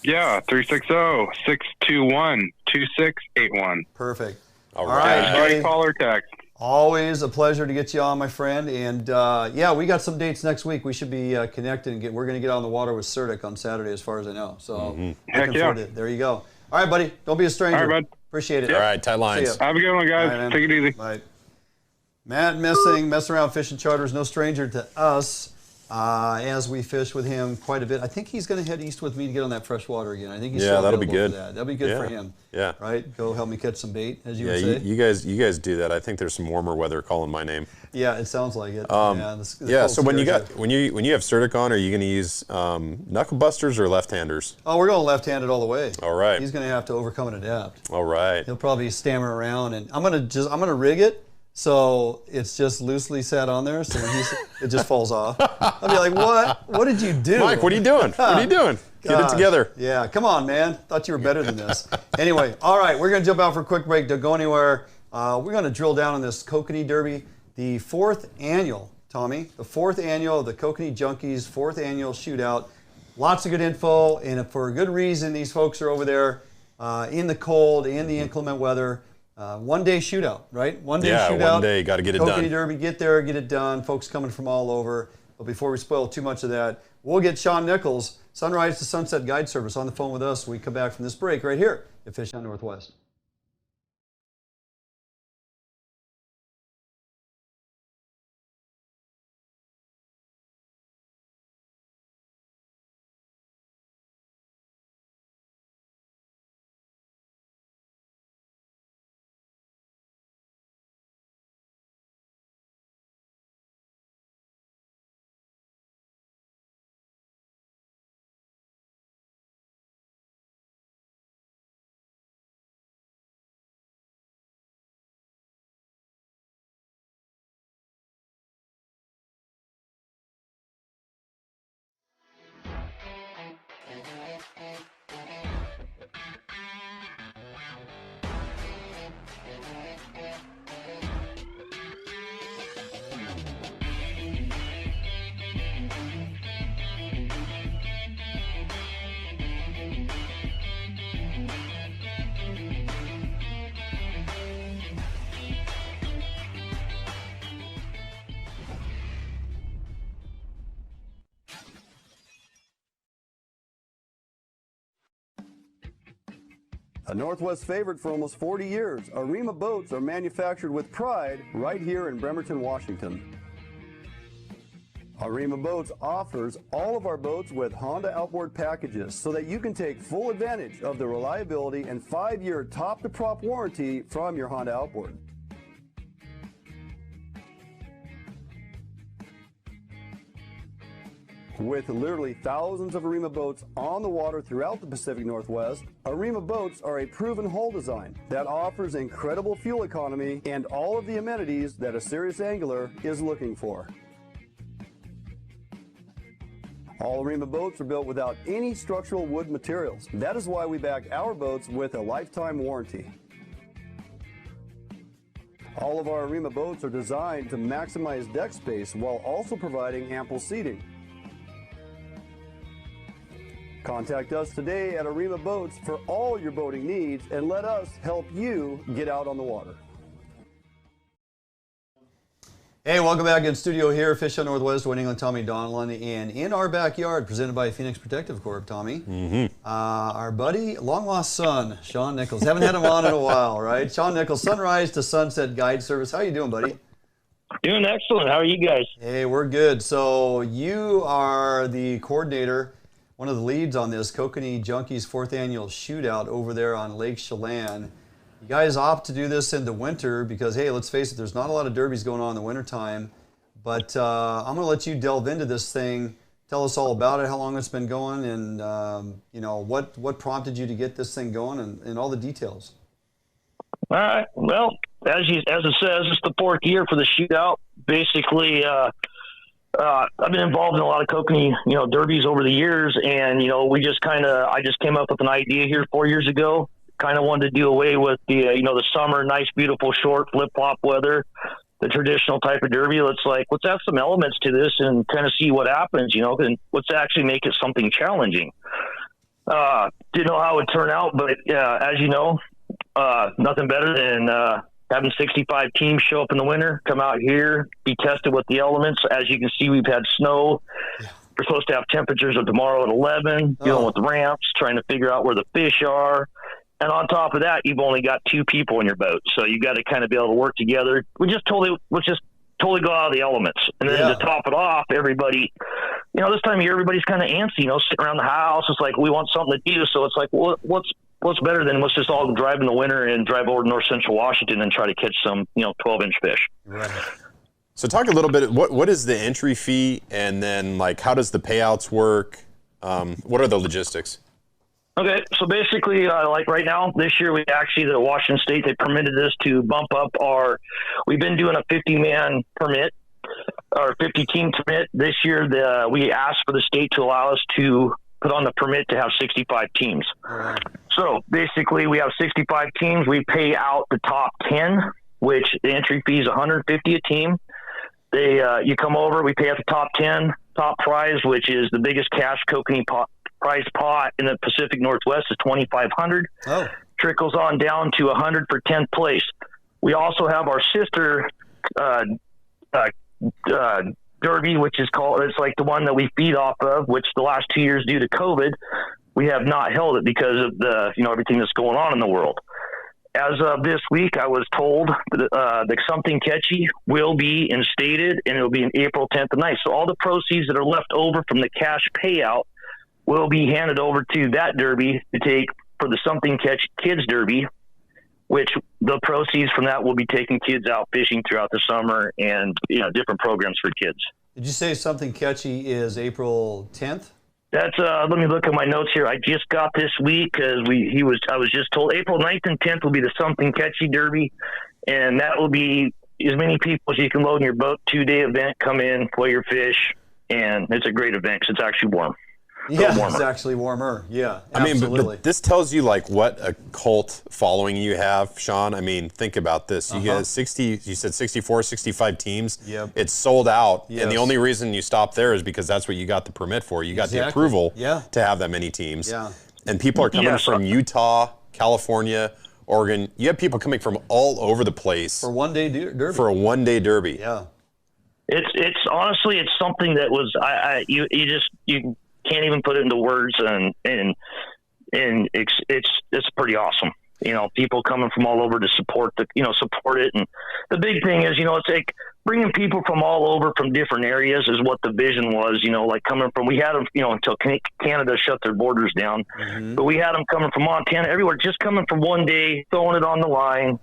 Yeah, 360-621-2681. Perfect. All right, buddy. Call or text. Always a pleasure to get you on, my friend. And we got some dates next week. We should be connected and we're going to get on the water with Certic on Saturday, as far as I know. So Heck yeah. There you go. All right, buddy. Don't be a stranger. All right, bud. Appreciate it. All right, tight lines. Have a good one, guys. Right, take it easy. Bye. Matt Messing, Messing Around Fishing Charters, no stranger to us. as we fish with him quite a bit. I think he's going to head east with me to get on that fresh water again. I think he's that'll be good. For that. That'll be good for him. Yeah. Right? Go help me catch some bait, as you would say. You guys do that. I think there's some warmer weather calling my name. Yeah, it sounds like it. So when you have Certic on, are you going to use knuckle busters or left-handers? Oh, we're going left-handed all the way. All right. He's going to have to overcome and adapt. All right. He'll probably stammer around, and I'm going to rig it so it's just loosely sat on there, so when it just falls off. I'll be like, what? What did you do? Mike, what are you doing? What are you doing? Get it together. Yeah, come on, man. Thought you were better than this. Anyway, all right, we're going to jump out for a quick break. Don't go anywhere. We're going to drill down on this Kokanee Derby, the 4th annual, Tommy, the 4th annual of the Kokanee Junkies, 4th annual shootout. Lots of good info, and for a good reason, these folks are over there in the cold, in the inclement weather. One-day shootout, right? One-day shootout. Yeah, one day, got to get it done. Kokanee Derby, get there, get it done. Folks coming from all over. But before we spoil too much of that, we'll get Shawn Nickles, Sunrise to Sunset Guide Service, on the phone with us when we come back from this break right here at Fish on Northwest. A Northwest favorite for almost 40 years, Arima boats are manufactured with pride right here in Bremerton, Washington. Arima Boats offers all of our boats with Honda outboard packages so that you can take full advantage of the reliability and 5-year top-to-prop warranty from your Honda outboard. With literally thousands of Arima boats on the water throughout the Pacific Northwest, Arima boats are a proven hull design that offers incredible fuel economy and all of the amenities that a serious angler is looking for. All Arima boats are built without any structural wood materials. That is why we back our boats with a lifetime warranty. All of our Arima boats are designed to maximize deck space while also providing ample seating. Contact us today at Arima Boats for all your boating needs and let us help you get out on the water. Hey, welcome back in studio here, Fish on Northwest, New England, Tommy Donlan, and in our backyard, presented by Phoenix Protective Corp, Tommy, our buddy, long-lost son, Shawn Nickles. Haven't had him on in a while, right? Shawn Nickles, Sunrise to Sunset Guide Service. How you doing, buddy? Doing excellent. How are you guys? Hey, we're good. So you are the coordinator, one of the leads on this Kokanee Junkies 4th Annual Shootout over there on Lake Chelan. You guys opt to do this in the winter because, hey, let's face it, there's not a lot of derbies going on in the wintertime. But I'm going to let you delve into this thing. Tell us all about it, how long it's been going, and you know, what prompted you to get this thing going, and all the details. All right. Well, as it says, it's the 4th year for the shootout. Basically, I've been involved in a lot of Kokanee, derbies over the years, and I just came up with an idea here 4 years ago. Kind of wanted to do away with the summer, nice, beautiful, short flip-flop weather, the traditional type of derby. Let's add some elements to this and kind of see what happens, and let's actually make it something challenging. Didn't know how it would turn out, but as you know, nothing better than having 65 teams show up in the winter, come out here, be tested with the elements. As you can see, we've had snow. Yeah. We're supposed to have temperatures of tomorrow at 11, dealing with ramps, trying to figure out where the fish are. And on top of that, you've only got 2 people in your boat. So you got to kind of be able to work together. Let's just totally go out of the elements. And then to top it off, everybody this time of year, everybody's kind of antsy, sitting around the house. It's like, we want something to do. So it's like, well, what's better than let's just all drive in the winter and drive over to north central Washington and try to catch some, 12-inch fish. Right. So talk a little bit, what is the entry fee, and then like how does the payouts work? What are the logistics? Okay, so basically, like right now, this year, the Washington State, they permitted us to bump up we've been doing a 50-man permit, or 50-team permit. This year, we asked for the state to allow us to put on the permit to have 65 teams. Right. So basically, we have 65 teams. We pay out the top 10, which the entry fee is $150 a team. You come over, we pay out the top 10. Top prize, which is the biggest cash kokanee prize pot in the Pacific Northwest, is $2,500. Oh. Trickles on down to $100 for 10th place. We also have our sister derby, which is it's like the one that we feed off of, which the last 2 years due to COVID, we have not held it because of the everything that's going on in the world. As of this week, I was told that something catchy will be instated, and it will be in April 10th and 9th. So all the proceeds that are left over from the cash payout will be handed over to that derby to take for the Something Catch Kids Derby, which the proceeds from that will be taking kids out fishing throughout the summer and different programs for kids. Did you say Something Catchy is April 10th? That's let me look at my notes here. I just got this week because I was just told April 9th and 10th will be the Something Catchy Derby, and that will be as many people as you can load in your boat. 2-day event, come in, play your fish, and it's a great event because it's actually warm. Yeah, it's actually warmer. Yeah, absolutely. I mean, but this tells you like what a cult following you have, Shawn. I mean, think about this. You get 60, you said 64, 65 teams. Yep. It's sold out. Yes. And the only reason you stop there is because that's what you got the permit for. You got the approval to have that many teams. Yeah. And people are coming from Utah, California, Oregon. You have people coming from all over the place. For one-day derby. For a one-day derby. Yeah. It's honestly, it's something that was, you can't even put it into words, and it's pretty awesome. People coming from all over to support it. And the big thing is, it's like bringing people from all over from different areas is what the vision was, like coming from, we had them, until Canada shut their borders down, but we had them coming from Montana, everywhere, just coming from one day, throwing it on the line,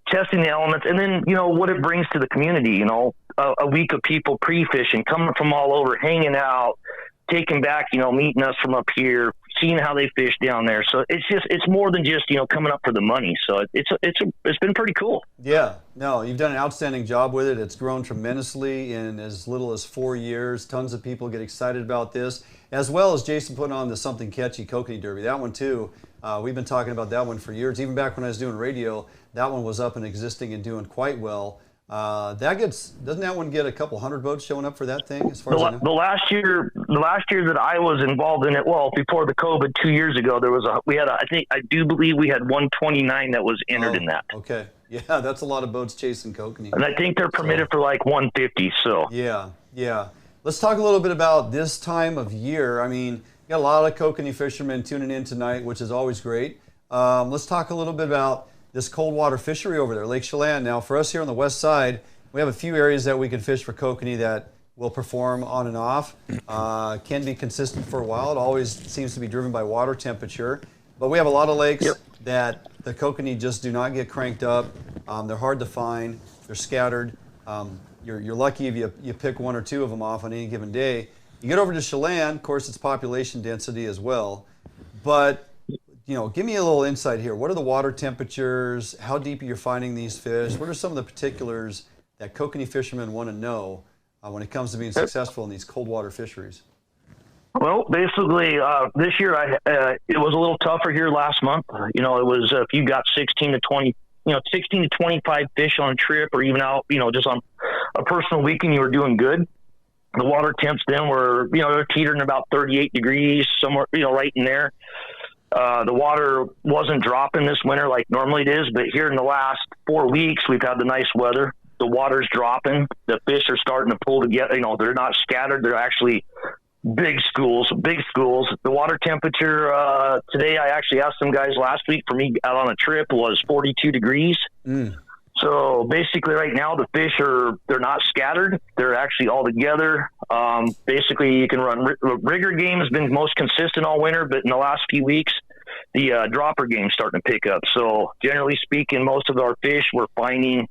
testing the elements, and then, what it brings to the community, a week of people pre-fishing, coming from all over, hanging out, taking back, meeting us from up here, seeing how they fish down there. So it's more than just, coming up for the money. So it's been pretty cool. Yeah, no, you've done an outstanding job with it. It's grown tremendously in as little as 4 years. Tons of people get excited about this, as well as Jason putting on the Something Catchy Kokanee Derby. That one too, we've been talking about that one for years. Even back when I was doing radio, that one was up and existing and doing quite well. Doesn't that one get a couple hundred boats showing up for that thing? As far as I know? The last year that I was involved in it, well, before the COVID 2 years ago, I do believe we had 129 that was entered in that. Okay, yeah, that's a lot of boats chasing kokanee. And I think they're permitted for like 150. So yeah. Let's talk a little bit about this time of year. I mean, you got a lot of kokanee fishermen tuning in tonight, which is always great. Let's talk a little bit about this cold water fishery over there, Lake Chelan. Now, for us here on the west side, we have a few areas that we can fish for kokanee that will perform on and off. Can be consistent for a while. It always seems to be driven by water temperature. But we have a lot of lakes that the kokanee just do not get cranked up. They're hard to find. They're scattered. You're lucky if you pick one or two of them off on any given day. You get over to Chelan, of course, it's population density as well. But give me a little insight here. What are the water temperatures? How deep are you finding these fish? What are some of the particulars that kokanee fishermen want to know when it comes to being successful in these cold water fisheries? Well, basically, this year it was a little tougher here last month. It was if you got 16 to 25 fish on a trip, or even out, just on a personal weekend, you were doing good. The water temps then were, they're teetering about 38 degrees, somewhere, right in there. The water wasn't dropping this winter like normally it is, but here in the last 4 weeks, we've had the nice weather. The water's dropping. The fish are starting to pull together. They're not scattered. They're actually big schools. The water temperature today, I actually asked some guys last week for me out on a trip, was 42 degrees. So So basically right now the fish they're not scattered. They're actually all together. Basically you can run, rigger game has been most consistent all winter, but in the last few weeks, the dropper game's starting to pick up. So generally speaking, most of our fish we're finding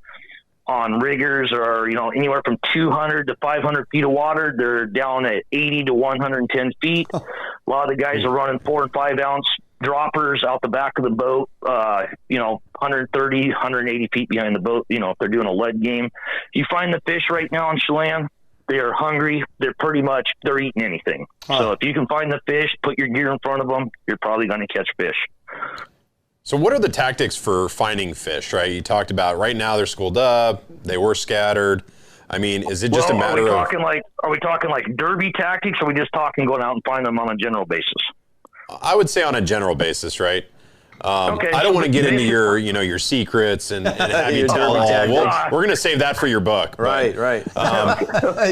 on riggers are, anywhere from 200 to 500 feet of water. They're down at 80 to 110 feet. A lot of the guys are running 4 and 5 ounce droppers out the back of the boat, 130, 180 feet behind the boat, if they're doing a lead game. You find the fish right now on Chelan, they're hungry. They're eating anything. So if you can find the fish, put your gear in front of them, you're probably going to catch fish. So what are the tactics for finding fish, right? You talked about right now they're schooled up, they were scattered. I mean, is it just a matter are we talking like derby tactics, or are we just talking going out and find them on a general basis? I would say on a general basis, right? Okay, I don't want to get into your secrets and have you tell all. We're going to save that for your book. Right.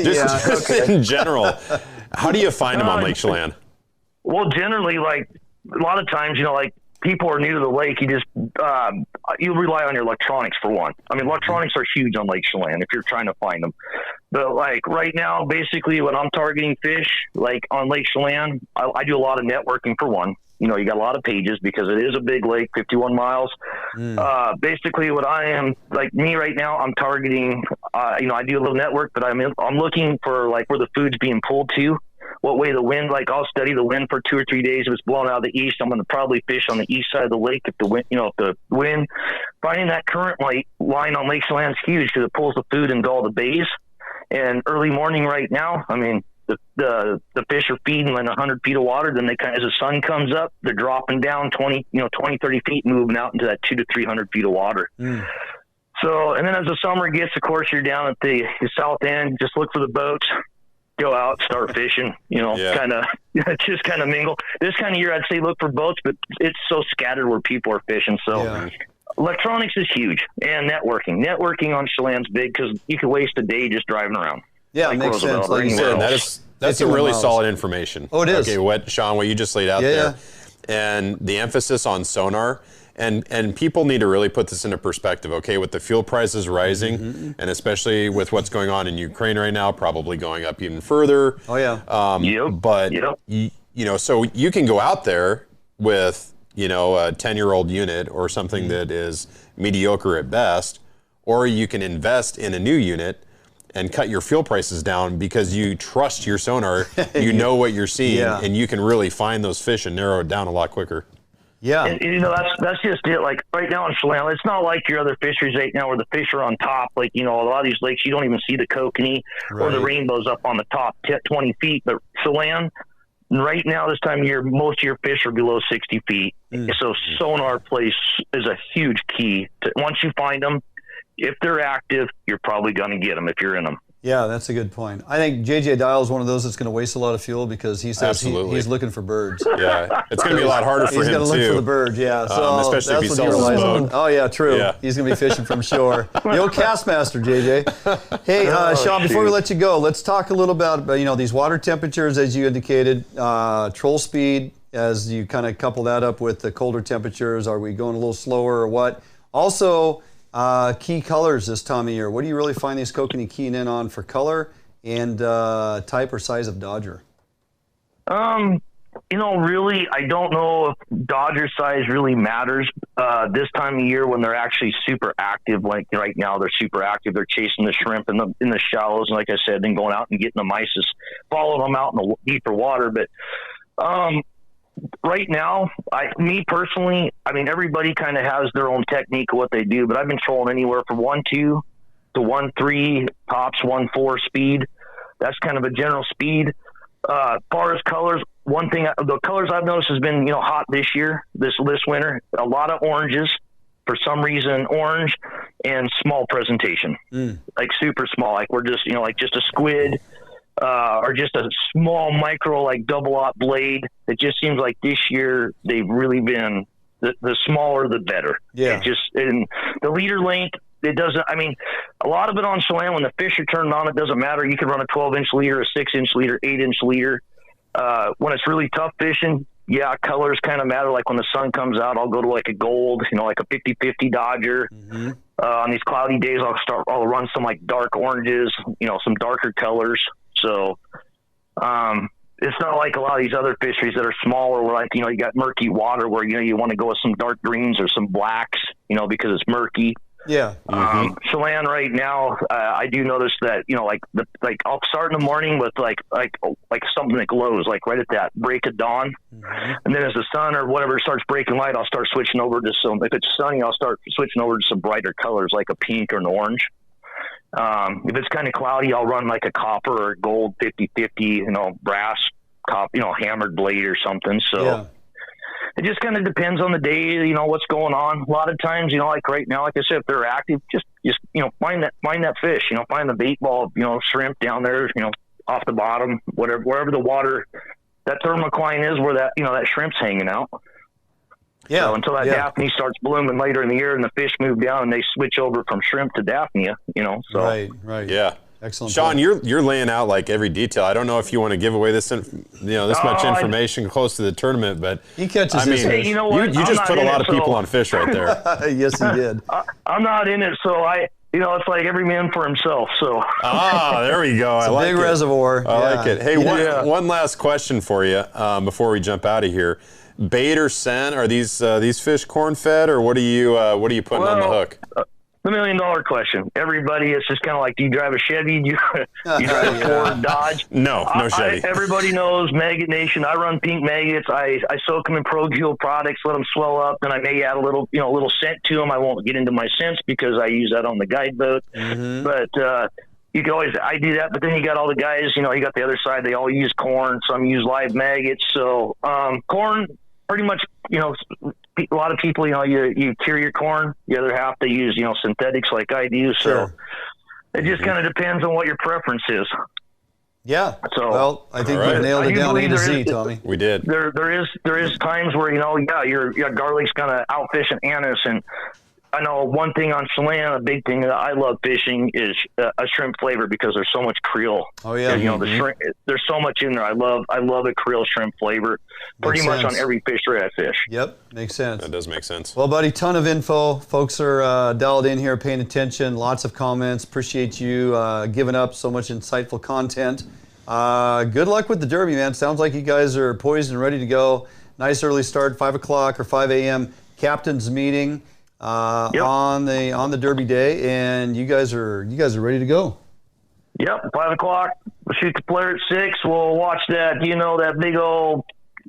Just in general, how do you find them on Lake Chelan? Well, generally, like a lot of times, people are new to the lake. You just you rely on your electronics for one. I mean, electronics are huge on Lake Chelan if you're trying to find them. But like right now, basically, when I'm targeting fish, like on Lake Chelan, I do a lot of networking for one. You got a lot of pages because it is a big lake, 51 miles. Basically, what I am like me right now, I'm targeting. I do a little network, but I'm looking for like where the food's being pulled to. What way the wind, like I'll study the wind for 2 or 3 days. If it's blowing out of the east, I'm going to probably fish on the east side of the lake. If the wind, finding that current line on Lake Chelan is huge because it pulls the food into all the bays. And early morning right now, I mean, the fish are feeding in 100 feet of water. Then as the sun comes up, they're dropping down 20, 30 feet, moving out into that 200 to 300 feet of water. So, and then as the summer gets, of course, you're down at the south end, just look for the boats. Go out, start fishing, kind of just kind of mingle. This kind of year, I'd say look for boats, but it's so scattered where people are fishing. So electronics is huge, and networking. Networking on Chelan's big because you could waste a day just driving around. Yeah, it makes sense. Like you said, that's some really solid information. Oh, it is. Okay, Shawn, what you just laid out there. And the emphasis on sonar. And people need to really put this into perspective, okay, with the fuel prices rising, and especially with what's going on in Ukraine right now, probably going up even further. Oh, yeah. But, so you can go out there with, a 10-year-old unit or something that is mediocre at best, or you can invest in a new unit and cut your fuel prices down because you trust your sonar, you know what you're seeing, and you can really find those fish and narrow it down a lot quicker. Yeah. And, that's just it. Like right now in Chelan, it's not like your other fisheries right now where the fish are on top. Like, a lot of these lakes, you don't even see the kokanee or the rainbows up on the top 20 feet. But Chelan, right now, this time of year, most of your fish are below 60 feet. So sonar plays is a huge key. Once you find them, if they're active, you're probably going to get them if you're in them. Yeah, that's a good point. I think JJ Dial is one of those that's going to waste a lot of fuel because he says he's looking for birds. Yeah, it's going to be a lot harder for him, too. He's going to look for the birds, so especially if he sells his boat. Oh, yeah, true. Yeah. He's going to be fishing from shore. The old Castmaster, JJ. Hey, Shawn, before we let you go, let's talk a little about these water temperatures, as you indicated, troll speed, as you kind of couple that up with the colder temperatures. Are we going a little slower or what? Also, key colors this time of year. What do you really find these kokanee keying in on for color and type or size of dodger? Really, I don't know if dodger size really matters this time of year when they're actually super active. Like right now, they're super active. They're chasing the shrimp in the shallows, and like I said, then going out and getting the mice, following them out in the deeper water. But right now, me personally, everybody kind of has their own technique of what they do, but I've been trolling anywhere from 1.2 to 1.3, tops 1.4 speed. That's kind of a general speed. As far as colors, one thing, the colors I've noticed has been, hot this year, this winter. A lot of oranges. For some reason, orange and small presentation, like super small. Like we're just, like just a squid. Or just a small micro, like double-aught blade. It just seems like this year they've really been the smaller the better. Yeah. And the leader length, it doesn't. A lot of it on Chelan when the fish are turned on, it doesn't matter. You can run a 12-inch leader, a 6-inch leader, 8-inch leader. When it's really tough fishing, colors kind of matter. Like when the sun comes out, I'll go to like a gold, like a 50-50 Dodger. On these cloudy days, I'll run some like dark oranges, some darker colors. So it's not like a lot of these other fisheries that are smaller where, like, you got murky water where, you want to go with some dark greens or some blacks, because it's murky. Yeah. Chelan right now, I do notice that, I'll start in the morning with like something that glows, like right at that break of dawn. And then as the sun or whatever starts breaking light, I'll start switching over to if it's sunny, I'll start switching over to some brighter colors, like a pink or an orange. If it's kind of cloudy, I'll run like a copper or gold 50-50, brass hammered blade or something. So. Yeah. It just kind of depends on the day, what's going on. A lot of times, like right now, like I said, if they're active, just find that fish, find the bait ball, shrimp down there, off the bottom, wherever the water, that thermocline is where that, that shrimp's hanging out. Yeah. So until that Daphne starts blooming later in the year and the fish move down and they switch over from shrimp to Daphne, so. Right. Yeah. Excellent. Shawn, you're laying out like every detail. I don't know if you want to give away this much information close to the tournament, but he catches his fish. You know what? You just put a lot of people on fish right there. Yes, he did. I'm not in it, so it's like every man for himself. So there we go. It's I a like big reservoir. I like it. Hey, one last question for you before we jump out of here. Bait or scent? Are these fish corn fed, or what are you putting on the hook? The $1 million question. Everybody, it's just kind of like, do you drive a Chevy? Do you drive a Ford Dodge? No Chevy. Everybody knows Maggot Nation. I run pink maggots. I soak them in Pro-Gil products, let them swell up, and I may add a little scent to them. I won't get into my scents because I use that on the guide boat. But you can always, I do that. But then you got all the guys, you got the other side. They all use corn. Some use live maggots. So corn, pretty much, a lot of people, you cure your corn. The other half they use, synthetics like I do. So it just kind of depends on what your preference is. Yeah. So well, I think you nailed it down A to Z, Tommy. We did. There is times where your garlic's gonna outfish an anise, and I know one thing on Chelan, a big thing that I love fishing is a shrimp flavor because there's so much Creole. Oh yeah. The shrimp, there's so much in there. I love a Creole shrimp flavor. Pretty much on every fishery I fish. Yep, makes sense. That does make sense. Well, buddy, ton of info. Folks are dialed in here, paying attention. Lots of comments. Appreciate you giving up so much insightful content. Good luck with the Derby, man. Sounds like you guys are poised and ready to go. Nice early start, 5 o'clock or 5 a.m. captain's meeting. On the Derby day, and you guys are ready to go. Yep, 5 o'clock. We'll shoot the flare at 6. We'll watch that. That big old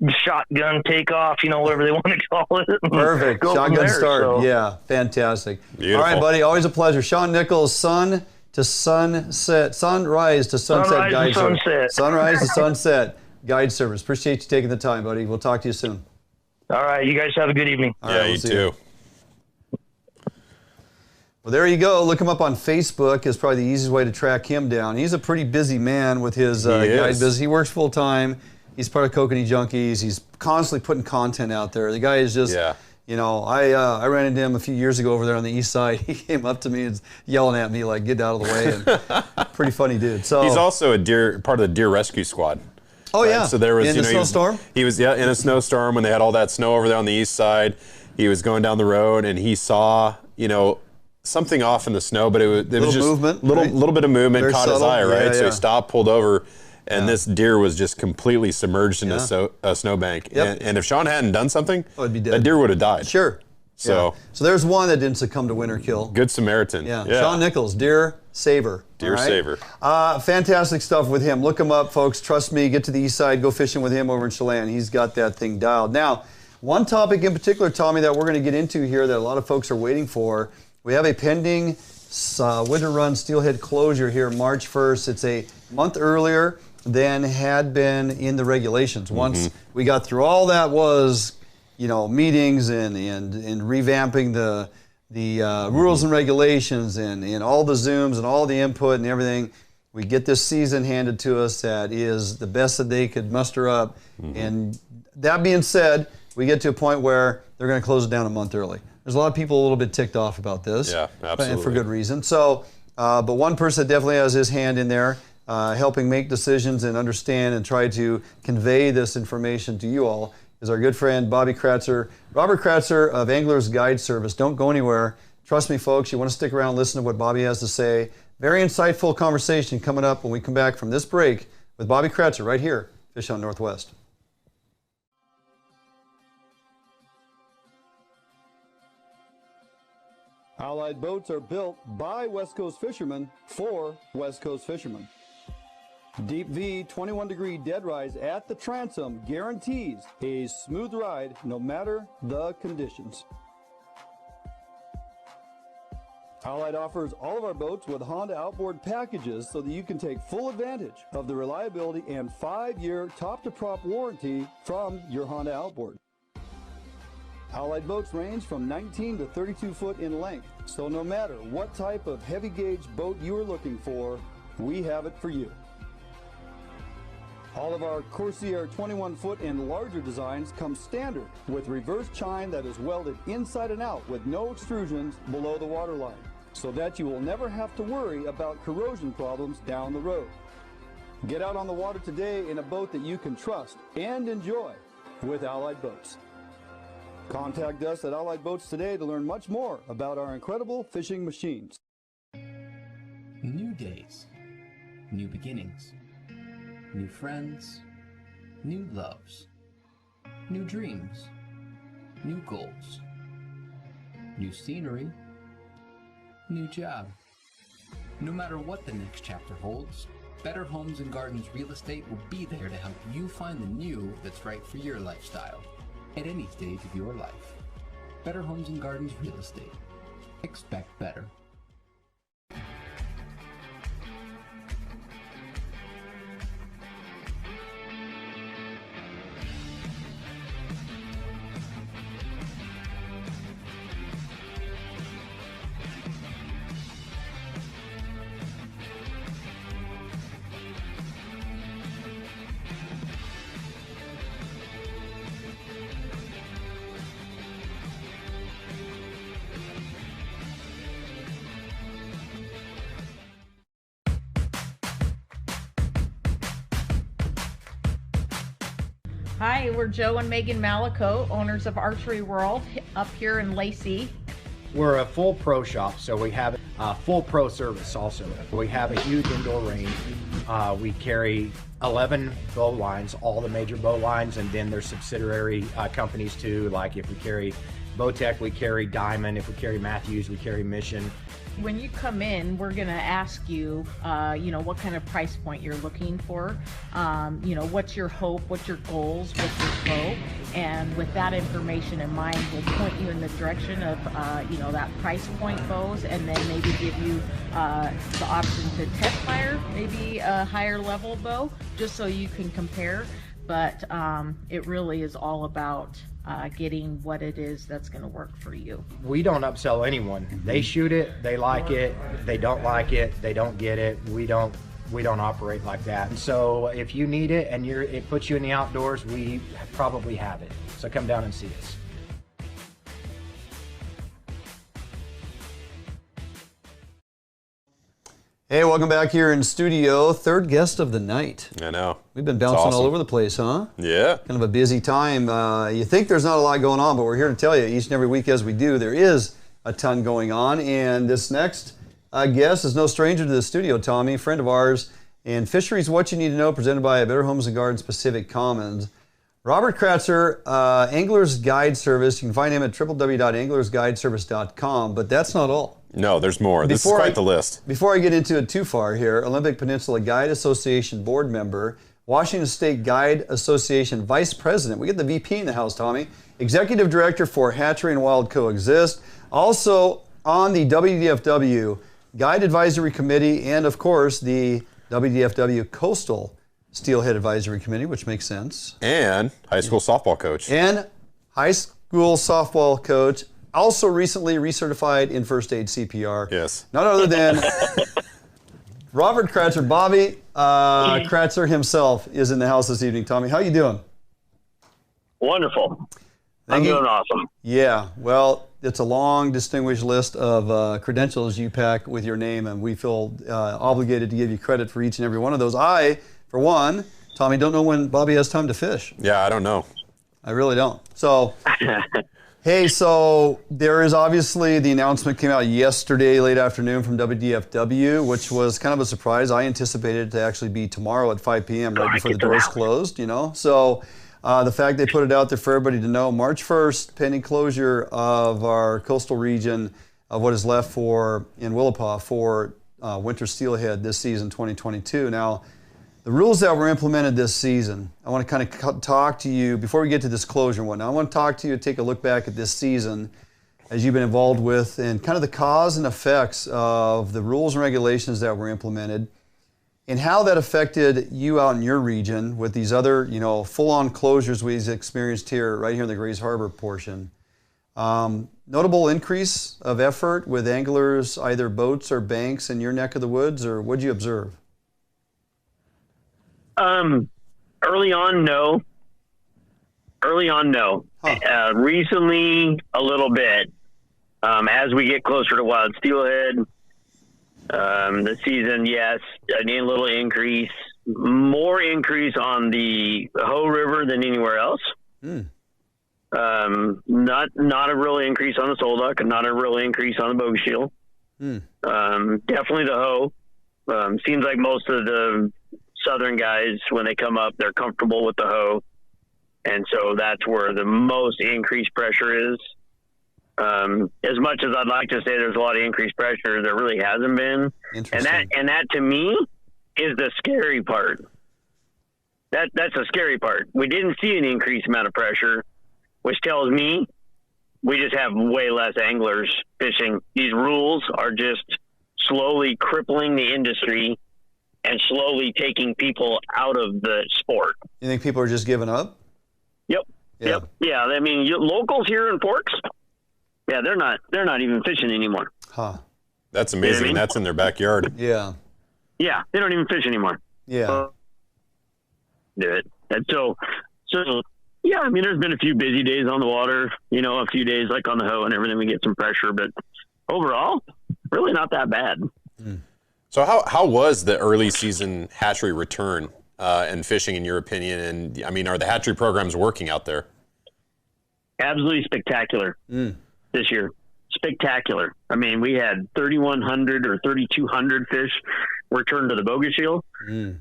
shotgun takeoff. Whatever they want to call it. Perfect. Shotgun start. So. Yeah, fantastic. Beautiful. All right, buddy. Always a pleasure. Shawn Nickles, sunrise to sunset guide service. Sunrise to sunset guide service. Appreciate you taking the time, buddy. We'll talk to you soon. All right, you guys have a good evening. All right, you too. Well, there you go. Look him up on Facebook is probably the easiest way to track him down. He's a pretty busy man with his guide business. He works full time. He's part of Kokanee Junkies. He's constantly putting content out there. The guy is just, I ran into him a few years ago over there on the east side. He came up to me and yelling at me like, get out of the way. And pretty funny dude. So he's also part of the deer rescue squad. Oh, right? Yeah. So there was, in a snowstorm? He was in a snowstorm when they had all that snow over there on the east side. He was going down the road and he saw, something off in the snow, but it was just movement, little bit of movement. Very caught subtle. his eye, right? Yeah, so he stopped, pulled over, and Yeah. this deer was just completely submerged in a snowbank. Yep. And if Shawn hadn't done something, Oh, it'd be dead. that deer would have died. Sure. So Yeah. So there's one that didn't succumb to winter kill. Good Samaritan. Yeah. Shawn Nickles, deer saver. Deer all right? saver. Fantastic stuff with him. Look him up, folks. Trust me. Get to the east side. Go fishing with him over in Chelan. He's got that thing dialed. Now, one topic in particular, Tommy, that we're going to get into here that a lot of folks are waiting for. We have a pending winter run Steelhead closure here March 1st. It's a month earlier than had been in the regulations. Once we got through all that was, meetings and revamping the rules and regulations and all the Zooms and all the input and everything, we get this season handed to us that is the best that they could muster up. And that being said, we get to a point where they're going to close it down a month early. There's a lot of people a little bit ticked off about this. Yeah, absolutely. And for good reason. So, but one person that definitely has his hand in there, helping make decisions and understand and try to convey this information to you all, is our good friend Bobby Kratzer. Robert Kratzer of Anglers Guide Service. Don't go anywhere. Trust me, folks, you want to stick around and listen to what Bobby has to say. Very insightful conversation coming up when we come back from this break with Bobby Kratzer right here, Fish Hunt Northwest. Allied boats are built by West Coast fishermen for West Coast fishermen. Deep V 21-degree dead rise at the transom guarantees a smooth ride no matter the conditions. Allied offers all of our boats with Honda outboard packages so that you can take full advantage of the reliability and 5-year top-to-prop warranty from your Honda outboard. Allied boats range from 19 to 32 foot in length, so no matter what type of heavy gauge boat you are looking for, we have it for you. All of our Corsair 21 foot and larger designs come standard with reverse chine that is welded inside and out with no extrusions below the waterline, so that you will never have to worry about corrosion problems down the road. Get out on the water today in a boat that you can trust and enjoy with Allied Boats. Contact us at Allied Boats today to learn much more about our incredible fishing machines. New days, new beginnings, new friends, new loves, new dreams, new goals, new scenery, new job. No matter what the next chapter holds, Better Homes and Gardens Real Estate will be there to help you find the new that's right for your lifestyle at any stage of your life. Better Homes and Gardens Real Estate. Expect better. Hi, we're Joe and Megan Malico, owners of Archery World up here in Lacey. We're a full pro shop, so we have a full pro service also. We have a huge indoor range. We carry 11 bow lines, all the major bow lines, and then there's subsidiary companies too, like if we carry Bowtech, we carry Diamond. If we carry Matthews, we carry Mission. When you come in, we're going to ask you, what kind of price point you're looking for. What's your hope, what's your goals, what's your bow, and with that information in mind, we'll point you in the direction of, that price point bows, and then maybe give you the option to test fire, maybe a higher level bow, just so you can compare. But it really is all about getting what it is that's going to work for you. We don't upsell anyone. They shoot it, they like it, they don't like it, they don't get it. We don't operate like that. And so if you need it and it puts you in the outdoors, we probably have it. So come down and see us. Hey, welcome back here in studio. Third guest of the night. I know. We've been bouncing all over the place, huh? Yeah. Kind of a busy time. You think there's not a lot going on, but we're here to tell you each and every week as we do, there is a ton going on. And this next guest is no stranger to the studio, Tommy, friend of ours. And Fisheries, What You Need to Know, presented by Better Homes and Gardens Pacific Commons. Robert Kratzer, Angler's Guide Service. You can find him at www.anglersguideservice.com, but that's not all. No, there's more. This is quite the list. Before I get into it too far here, Olympic Peninsula Guide Association board member, Washington State Guide Association vice president. We get the VP in the house, Tommy. Executive director for Hatchery and Wild Coexist. Also on the WDFW Guide Advisory Committee and, of course, the WDFW Coastal Steelhead Advisory Committee, which makes sense. And high school softball coach. And high school softball coach. Also recently recertified in first aid CPR. Yes. None other than Robert Kratzer. Bobby Kratzer himself is in the house this evening. Tommy, how you doing? Wonderful. I'm doing awesome. Yeah. Well, it's a long, distinguished list of credentials you pack with your name, and we feel obligated to give you credit for each and every one of those. I, for one, Tommy, don't know when Bobby has time to fish. Yeah, I don't know. I really don't. So Hey, so there is obviously the announcement came out yesterday late afternoon from WDFW, which was kind of a surprise. I anticipated it to actually be tomorrow at 5 p.m. right before the doors closed, you know. So the fact they put it out there for everybody to know, March 1st, pending closure of our coastal region of what is left for in Willapa for winter steelhead this season 2022. Now, the rules that were implemented this season, I want to kind of talk to you, before we get to this closure and whatnot, I want to talk to you, take a look back at this season as you've been involved with and kind of the cause and effects of the rules and regulations that were implemented and how that affected you out in your region with these other, you know, full-on closures we've experienced here, right here in the Grays Harbor portion. Notable increase of effort with anglers, either boats or banks in your neck of the woods, or what'd you observe? Early on, no. Recently, a little bit. As we get closer to wild steelhead, the season, yes, I need a little increase. More increase on the Hoh River than anywhere else. Not a real increase on the Solduck, and not a real increase on the Bogey Definitely the Hoh. Seems like most of the southern guys, when they come up, they're comfortable with the Hoh, and so that's where the most increased pressure is. As much as I'd like to say there's a lot of increased pressure, there really hasn't been, and that to me is the scary part. That's the scary part. We didn't see an increased amount of pressure, which tells me we just have way less anglers fishing. These rules are just slowly crippling the industry and slowly taking people out of the sport. You think people are just giving up? Yep. Yeah. I mean, locals here in Forks, yeah, they're not even fishing anymore. Huh. That's amazing. You know what I mean? That's in their backyard. Yeah. Yeah, they don't even fish anymore. Yeah. Do it. And so yeah, I mean, there's been a few busy days on the water, you know, a few days like on the Hoh and everything, we get some pressure, but overall, really not that bad. So how was the early season hatchery return and fishing, in your opinion? And I mean, are the hatchery programs working out there? Absolutely spectacular this year. Spectacular. I mean, we had 3,100 or 3,200 fish return to the Bogey Shield.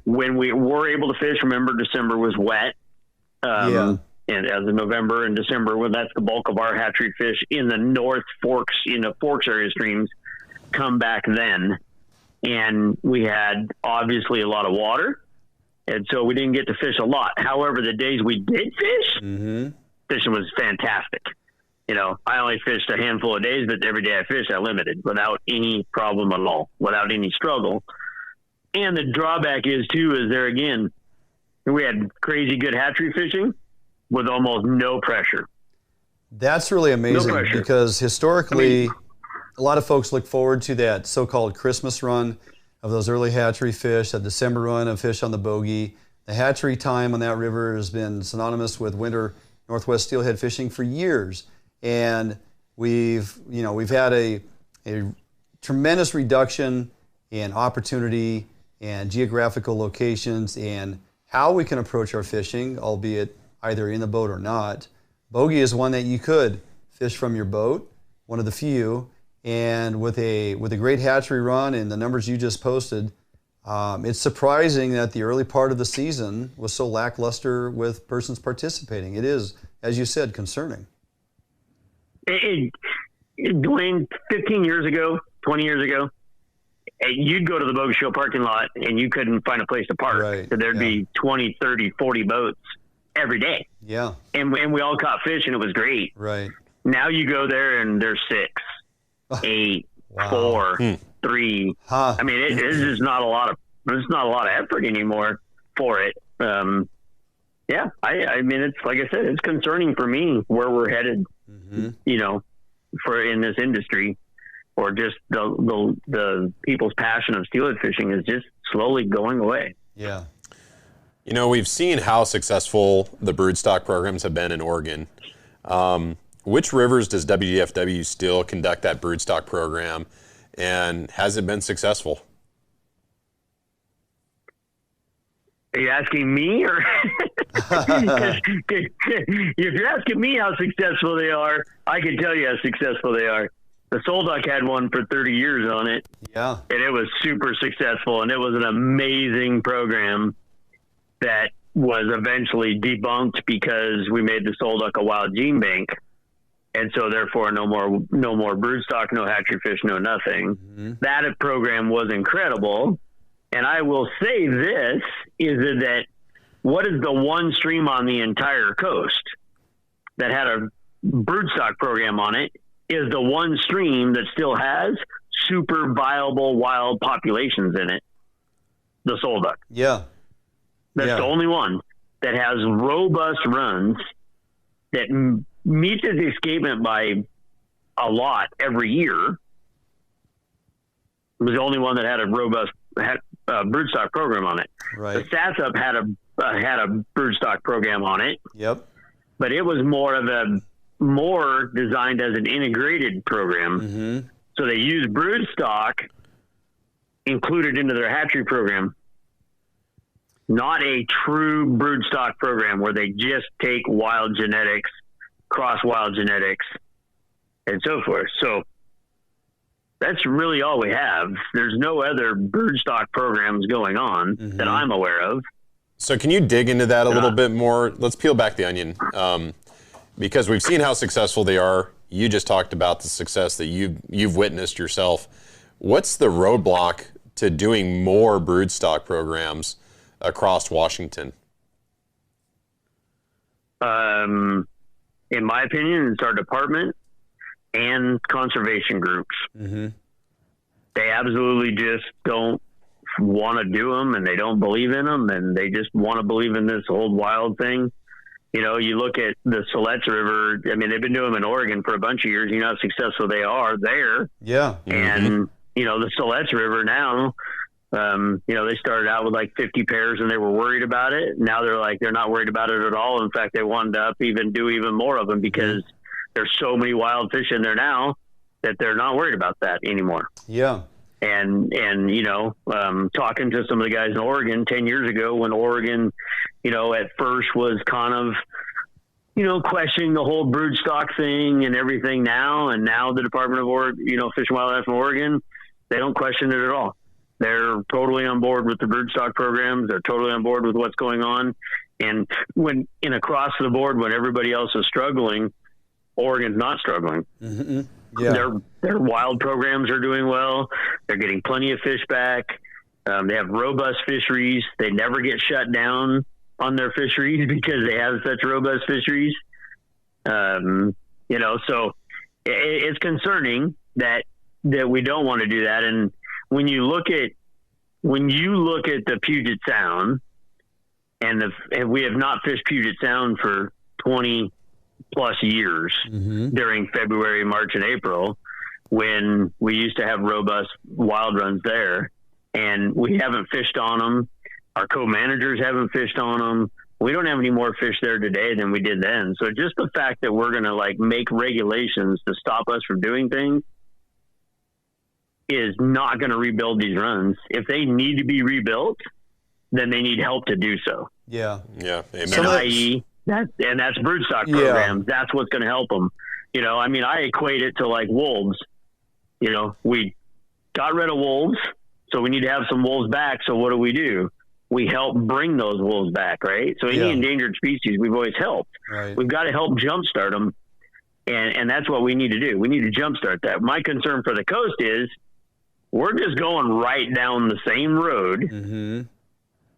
When we were able to fish, remember, December was wet. And as of November and December, well, that's the bulk of our hatchery fish in the North Forks, Forks area streams come back then. And we had obviously a lot of water, and so we didn't get to fish a lot. However, the days we did fish, fishing was fantastic. You know, I only fished a handful of days, but every day I fished, I limited without any problem at all, without any struggle. And the drawback is there again, we had crazy good hatchery fishing with almost no pressure. That's really amazing because historically, a lot of folks look forward to that so-called Christmas run of those early hatchery fish, that December run of fish on the Bogey. The hatchery time on that river has been synonymous with winter Northwest steelhead fishing for years. And we've had a tremendous reduction in opportunity and geographical locations and how we can approach our fishing, albeit either in the boat or not. Bogey is one that you could fish from your boat, one of the few. And with a great hatchery run and the numbers you just posted, it's surprising that the early part of the season was so lackluster with persons participating. It is, as you said, concerning. Dwayne, 15 years ago, 20 years ago, you'd go to the Bogey Show parking lot and you couldn't find a place to park. Right. So there'd be 20, 30, 40 boats every day. Yeah. And we all caught fish and it was great. Right. Now you go there and there's 6, 8, 4, 3. I mean, it's just not a lot of effort anymore for it. Yeah, I mean, it's like I said, it's concerning for me where we're headed. You know, for in this industry, or just the people's passion of steelhead fishing is just slowly going away. Yeah. You know, we've seen how successful the broodstock programs have been in Oregon. Which rivers does WDFW still conduct that broodstock program, and has it been successful? Are you asking me or? If you're asking me how successful they are, I can tell you how successful they are. The Soul Duck had one for 30 years on it. Yeah. And it was super successful, and it was an amazing program that was eventually debunked because we made the Soul Duck a wild gene bank. And so therefore no more broodstock, no hatchery fish, no nothing. Mm-hmm. That program was incredible. And I will say this is that what is the one stream on the entire coast that had a broodstock program on it is the one stream that still has super viable wild populations in it. The Soul Duck. Yeah. That's the only one that has robust runs that meets its escapement by a lot every year. It was the only one that had a robust broodstock program on it. Right. The Sassop had a broodstock program on it. Yep. But it was more designed as an integrated program. Mm-hmm. So they used broodstock included into their hatchery program. Not a true broodstock program where they just take wild genetics, cross wild genetics, and so forth. So that's really all we have. There's no other broodstock programs going on that I'm aware of. So can you dig into that a little bit more? Let's peel back the onion, because we've seen how successful they are. You just talked about the success that you've witnessed yourself. What's the roadblock to doing more broodstock programs across Washington? In my opinion, it's our department and conservation groups. Mm-hmm. They absolutely just don't want to do them, and they don't believe in them, and they just want to believe in this old wild thing. You know, you look at the Siletz River. I mean, they've been doing them in Oregon for a bunch of years. You know how successful they are there. Yeah. And, you know, the Siletz River now, you know, they started out with like 50 pairs and they were worried about it. Now they're not worried about it at all. In fact, they wanted to do even more of them because there's so many wild fish in there now that they're not worried about that anymore. Yeah. And you know, talking to some of the guys in Oregon 10 years ago when Oregon, you know, at first was kind of, you know, questioning the whole broodstock thing and everything now. And now the Department of Fish and Wildlife in Oregon, they don't question it at all. They're totally on board with the broodstock programs. They're totally on board with what's going on. And across the board, when everybody else is struggling, Oregon's not struggling. Mm-hmm. Yeah. Their wild programs are doing well. They're getting plenty of fish back. They have robust fisheries. They never get shut down on their fisheries because they have such robust fisheries. You know, so it's concerning that we don't want to do that. And when you look at the Puget Sound, and we have not fished Puget Sound for 20 plus years during February, March, and April, when we used to have robust wild runs there, and we haven't fished on them. Our co-managers haven't fished on them. We don't have any more fish there today than we did then. So just the fact that we're going to like make regulations to stop us from doing things is not going to rebuild these runs. If they need to be rebuilt, then they need help to do so. Yeah. Yeah. Amen. And i.e., that's broodstock programs. Yeah. That's what's going to help them. You know, I mean, I equate it to like wolves. You know, we got rid of wolves, so we need to have some wolves back. So what do? We help bring those wolves back, right? So any endangered species, we've always helped. Right. We've got to help jumpstart them, and that's what we need to do. We need to jumpstart that. My concern for the coast is we're just going right down the same road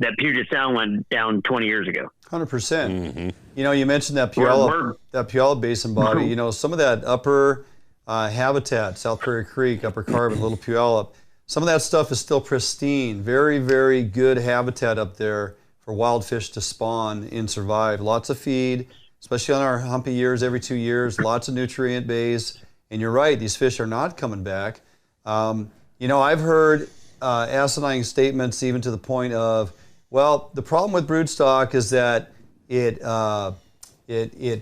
that Puget Sound went down 20 years ago. 100%. You know, you mentioned that Puyallup Basin body. You know, some of that upper habitat, South Prairie Creek, Upper Carbon, Little Puyallup, some of that stuff is still pristine. Very, very good habitat up there for wild fish to spawn and survive. Lots of feed, especially on our humpy years, every 2 years, lots of nutrient base. And you're right, these fish are not coming back. You know, I've heard asinine statements even to the point of, well, the problem with broodstock is that it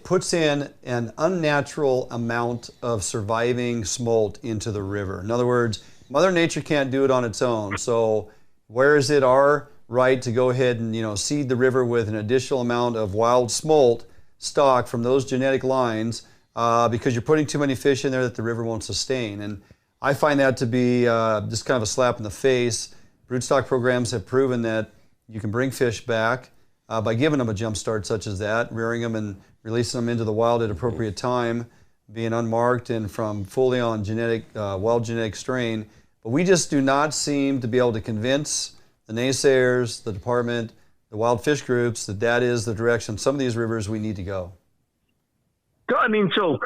puts in an unnatural amount of surviving smolt into the river. In other words, Mother Nature can't do it on its own. So where is it our right to go ahead and, you know, seed the river with an additional amount of wild smolt stock from those genetic lines because you're putting too many fish in there that the river won't sustain. And I find that to be just kind of a slap in the face. Broodstock programs have proven that you can bring fish back by giving them a jump start such as that, rearing them and releasing them into the wild at appropriate time, being unmarked and from fully on genetic, wild genetic strain. But we just do not seem to be able to convince the naysayers, the department, the wild fish groups that is the direction some of these rivers we need to go. So, I mean, so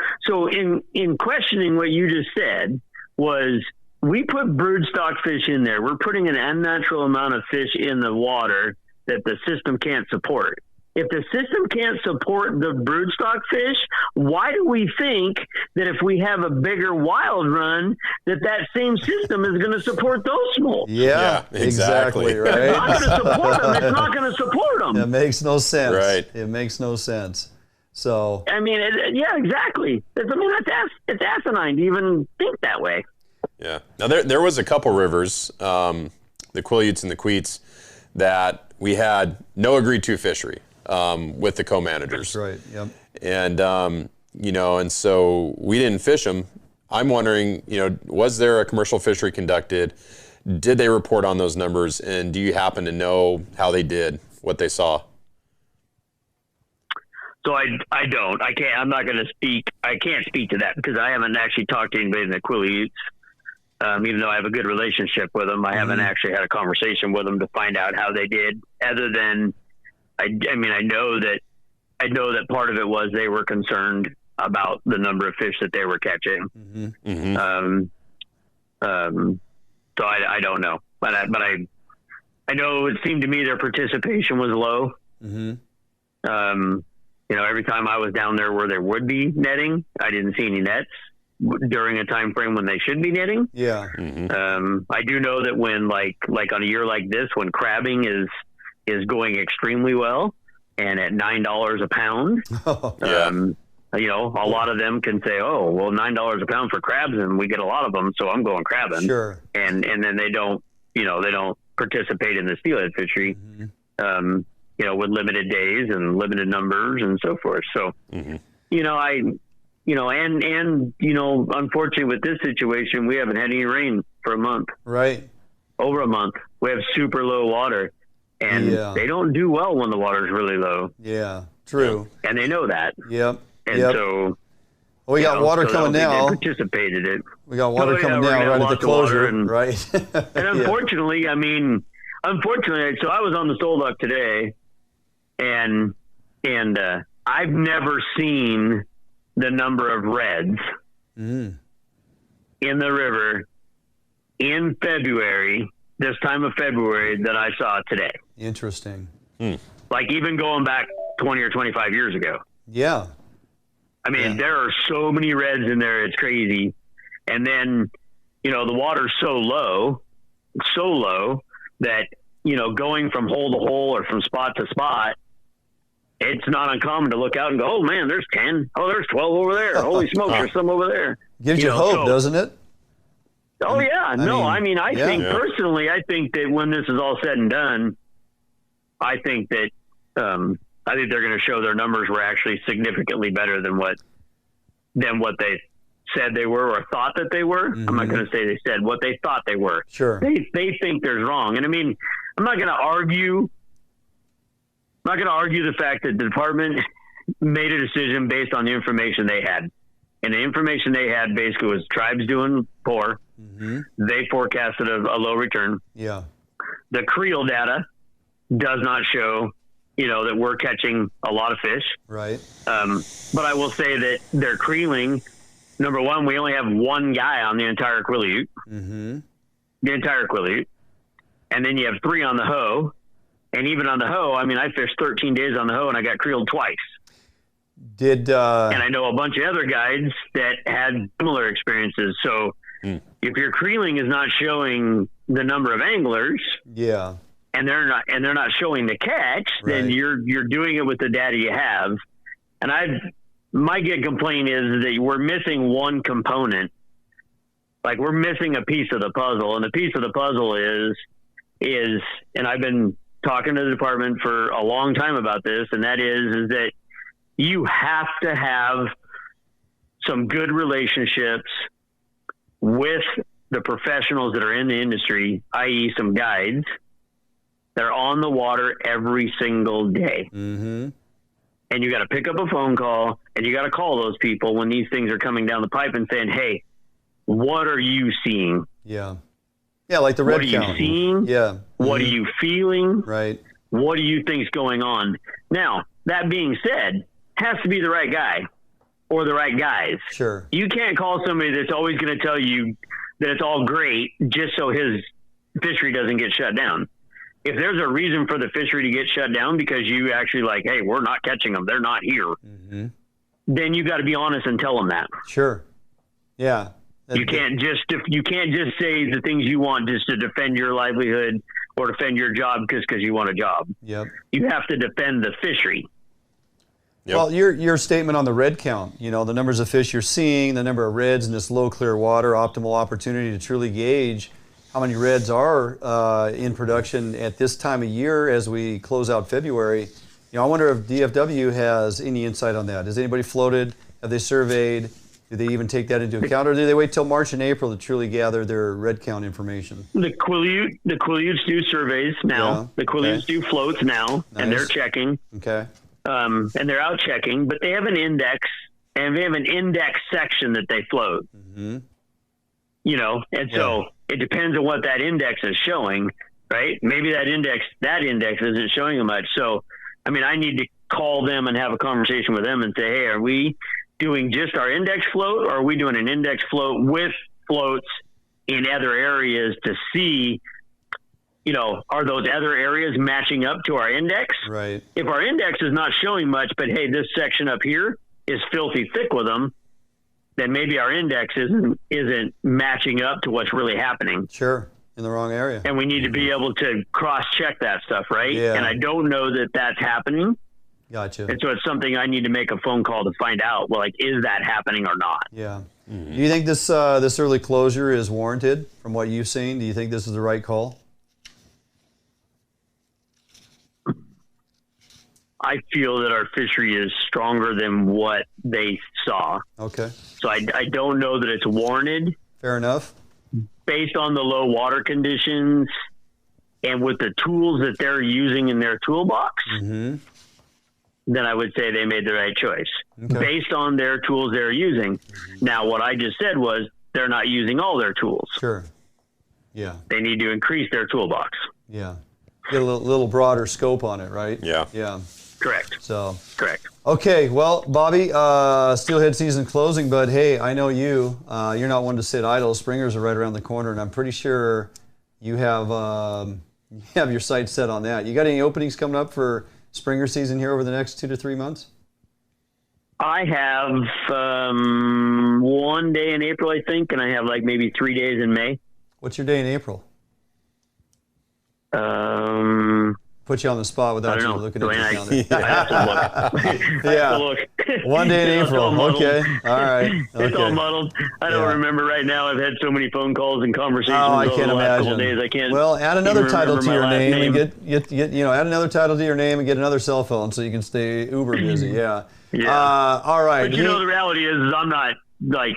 in questioning what you just said was we put broodstock fish in there. We're putting an unnatural amount of fish in the water that the system can't support. If the system can't support the broodstock fish, why do we think that if we have a bigger wild run, that same system is going to support those smolts? Yeah, exactly. Right? It's not going to support them. It's not going to support them. It makes no sense. Right. It makes no sense. So. I mean, yeah, exactly. It's asinine to even think that way. Yeah. Now there was a couple rivers, the Quileutes and the Queets, that we had no agreed to fishery with the co-managers. That's right. Yep. And you know, and so we didn't fish them. I'm wondering, you know, was there a commercial fishery conducted? Did they report on those numbers? And do you happen to know how they did, what they saw? So I don't. I can't. I'm not going to speak. I can't speak to that because I haven't actually talked to anybody in the Quileutes. Even though I have a good relationship with them, I haven't actually had a conversation with them to find out how they did. Other than, I mean, I know that part of it was they were concerned about the number of fish that they were catching. Mm-hmm. Mm-hmm. So I don't know, but I know it seemed to me their participation was low. Mm-hmm. You know, every time I was down there where there would be netting, I didn't see any nets during a time frame when they should be netting. Yeah. Mm-hmm. I do know that when like on a year like this, when crabbing is going extremely well and at $9 a pound, you know, a lot of them can say, oh, well, $9 a pound for crabs and we get a lot of them. So I'm going crabbing. Sure. And then they don't participate in the steelhead fishery. Mm-hmm. You know, with limited days and limited numbers and so forth. So, you know, and you know, unfortunately with this situation, we haven't had any rain for a month. Right. Over a month. We have super low water and they don't do well when the water is really low. Yeah, true. And they know that. Yep. And so. Well, we got water coming now. They participated in it. We got water coming now right at the closure. Right. And unfortunately, so I was on the Soul Duck today. And I've never seen the number of reds in the river in February, this time of February, that I saw today. Interesting. Like even going back 20 or 25 years ago. Yeah. I mean, there are so many reds in there, it's crazy. And then, you know, the water's so low that, you know, going from hole to hole or from spot to spot, it's not uncommon to look out and go, oh man, there's 10. Oh, there's 12 over there. Holy smokes, there's some over there. Gives you hope, doesn't it? Oh yeah. I think personally, I think that when this is all said and done, I think that, I think they're going to show their numbers were actually significantly better than what they said they were or thought that they were. I'm not going to say they said what they thought they were. Sure. They think there's wrong. And I mean, I'm not going to argue the fact that the department made a decision based on the information they had. And the information they had basically was tribes doing poor. They forecasted a low return. Yeah. The creel data does not show, you know, that we're catching a lot of fish. Right. But I will say that their creeling, number one, we only have one guy on the entire Quileute. The entire Quileute. And then you have 3 on the hoe. And even on the hoe, I mean, I fished 13 days on the hoe and I got creeled twice. And I know a bunch of other guides that had similar experiences. So if your creeling is not showing the number of anglers, and they're not showing the catch, then you're doing it with the data you have. And my complaint is that we're missing one component. Like we're missing a piece of the puzzle, and the piece of the puzzle is, and I've been talking to the department for a long time about this, and that is that you have to have some good relationships with the professionals that are in the industry, i.e. some guides that are on the water every single day. Mm-hmm. And you got to pick up a phone call, and you got to call those people when these things are coming down the pipe and saying, hey, what are you seeing? Yeah. Yeah, like the red count. What are you seeing? Yeah. What are you feeling? Right. What do you think's going on? Now, that being said, has to be the right guy or the right guys. Sure. You can't call somebody that's always going to tell you that it's all great just so his fishery doesn't get shut down. If there's a reason for the fishery to get shut down because you actually like, hey, we're not catching them, they're not here, then you got to be honest and tell them that. Sure. Yeah. You can't just say the things you want just to defend your livelihood or defend your job because you want a job. Yep. You have to defend the fishery. Yep. Well, your statement on the red count, the numbers of fish you're seeing, the number of reds in this low clear water, optimal opportunity to truly gauge how many reds are in production at this time of year as we close out February. I wonder if DFW has any insight on that. Has anybody floated? Have they surveyed? Do they even take that into account, or do they wait till March and April to truly gather their red count information? The Quileutes do surveys now. Yeah. The Quileutes do floats now, and they're checking. Okay. And they're out checking, but they have an index, and they have an index section that they float. Mm-hmm. And so it depends on what that index is showing, right? Maybe that index isn't showing them much. So, I mean, I need to call them and have a conversation with them and say, hey, are we doing just our index float, or are we doing an index float with floats in other areas to see, are those other areas matching up to our index? Right. If our index is not showing much, but hey, this section up here is filthy thick with them, then maybe our index isn't matching up to what's really happening. Sure. In the wrong area. And we need to be able to cross-check that stuff, right? Yeah. And I don't know that that's happening. Gotcha. And so it's something I need to make a phone call to find out. Well, is that happening or not? Yeah. Mm-hmm. Do you think this early closure is warranted from what you've seen? Do you think this is the right call? I feel that our fishery is stronger than what they saw. Okay. So I don't know that it's warranted. Fair enough. Based on the low water conditions and with the tools that they're using in their toolbox, then I would say they made the right choice based on their tools they're using. Now, what I just said was they're not using all their tools. Sure. Yeah. They need to increase their toolbox. Yeah. Get a little broader scope on it, right? Yeah. Yeah. Correct. So. Correct. Okay. Well, Bobby, steelhead season closing, but hey, I know you. You're not one to sit idle. Springers are right around the corner, and I'm pretty sure you have your sights set on that. You got any openings coming up for Springer season here over the next 2 to 3 months? I have 1 day in April, I think, and I have like maybe 3 days in May. What's your day in April? Put you on the spot without you looking at your calendar. I have to look. I have to look. 1 day in April. Okay. All right. Okay. It's all muddled. I don't remember right now. I've had so many phone calls and conversations I over can't the last couple imagine. days. I can't. Well, add another title to your name and get add another title to your name and get another cell phone so you can stay uber busy. Yeah. Yeah. All right. But the reality is I'm not like,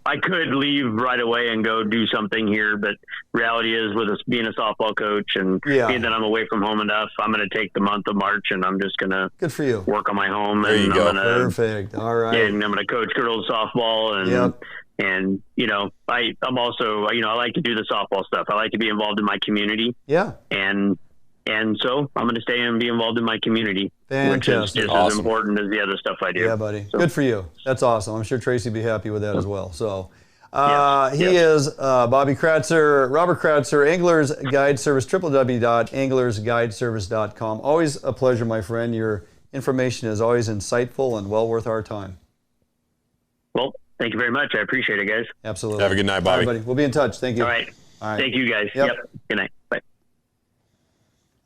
I could leave right away and go do something here, but reality is with us being a softball coach and being that I'm away from home enough, I'm going to take the month of March and I'm just going to good for you work on my home. There you go. Perfect. All right. And I'm going to coach girls softball and I'm also, I like to do the softball stuff. I like to be involved in my community. Yeah. And so I'm going to stay and be involved in my community, Fantastic. which is just as important as the other stuff I do. Yeah, buddy. So. Good for you. That's awesome. I'm sure Tracy will be happy with that as well. So he is Bobby Kratzer, Robert Kratzer, Anglers Guide Service, www.anglersguideservice.com. Always a pleasure, my friend. Your information is always insightful and well worth our time. Well, thank you very much. I appreciate it, guys. Absolutely. Have a good night, Bobby. All right, buddy. We'll be in touch. Thank you. All right. All right. Thank you, guys. Yep. Good night. Bye.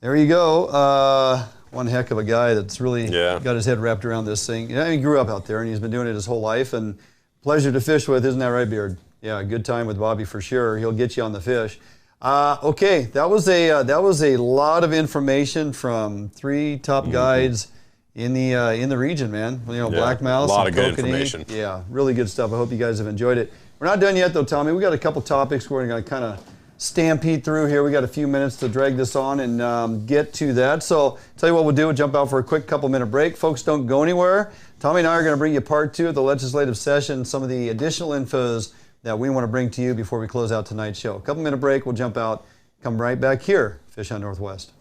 There you go. One heck of a guy that's really got his head wrapped around this thing. He grew up out there, and he's been doing it his whole life, and pleasure to fish with. Isn't that right, Beard? Yeah, good time with Bobby for sure. He'll get you on the fish. Okay, that was a lot of information from 3 top guides in the region, man. You know, Blackmouth, a lot of good Kokanee. information. Yeah, really good stuff. I hope you guys have enjoyed it. We're not done yet, though, Tommy. We got a couple topics we're going to kind of stampede through here. We got a few minutes to drag this on and get to that. So, tell you what we'll do. We'll jump out for a quick couple-minute break. Folks, don't go anywhere. Tommy and I are going to bring you part 2 of the legislative session, some of the additional infos that we want to bring to you before we close out tonight's show. A couple-minute break. We'll jump out. Come right back here, Fish Hunt Northwest.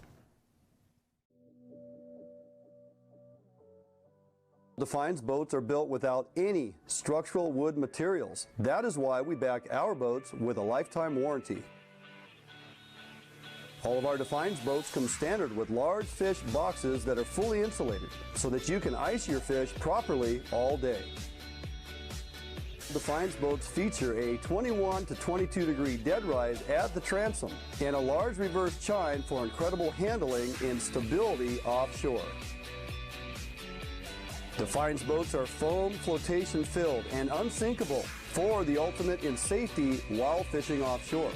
Defines boats are built without any structural wood materials. That is why we back our boats with a lifetime warranty. All of our Defines boats come standard with large fish boxes that are fully insulated so that you can ice your fish properly all day. Defines boats feature a 21 to 22 degree dead rise at the transom and a large reverse chine for incredible handling and stability offshore. Defines boats are foam flotation filled and unsinkable for the ultimate in safety while fishing offshore.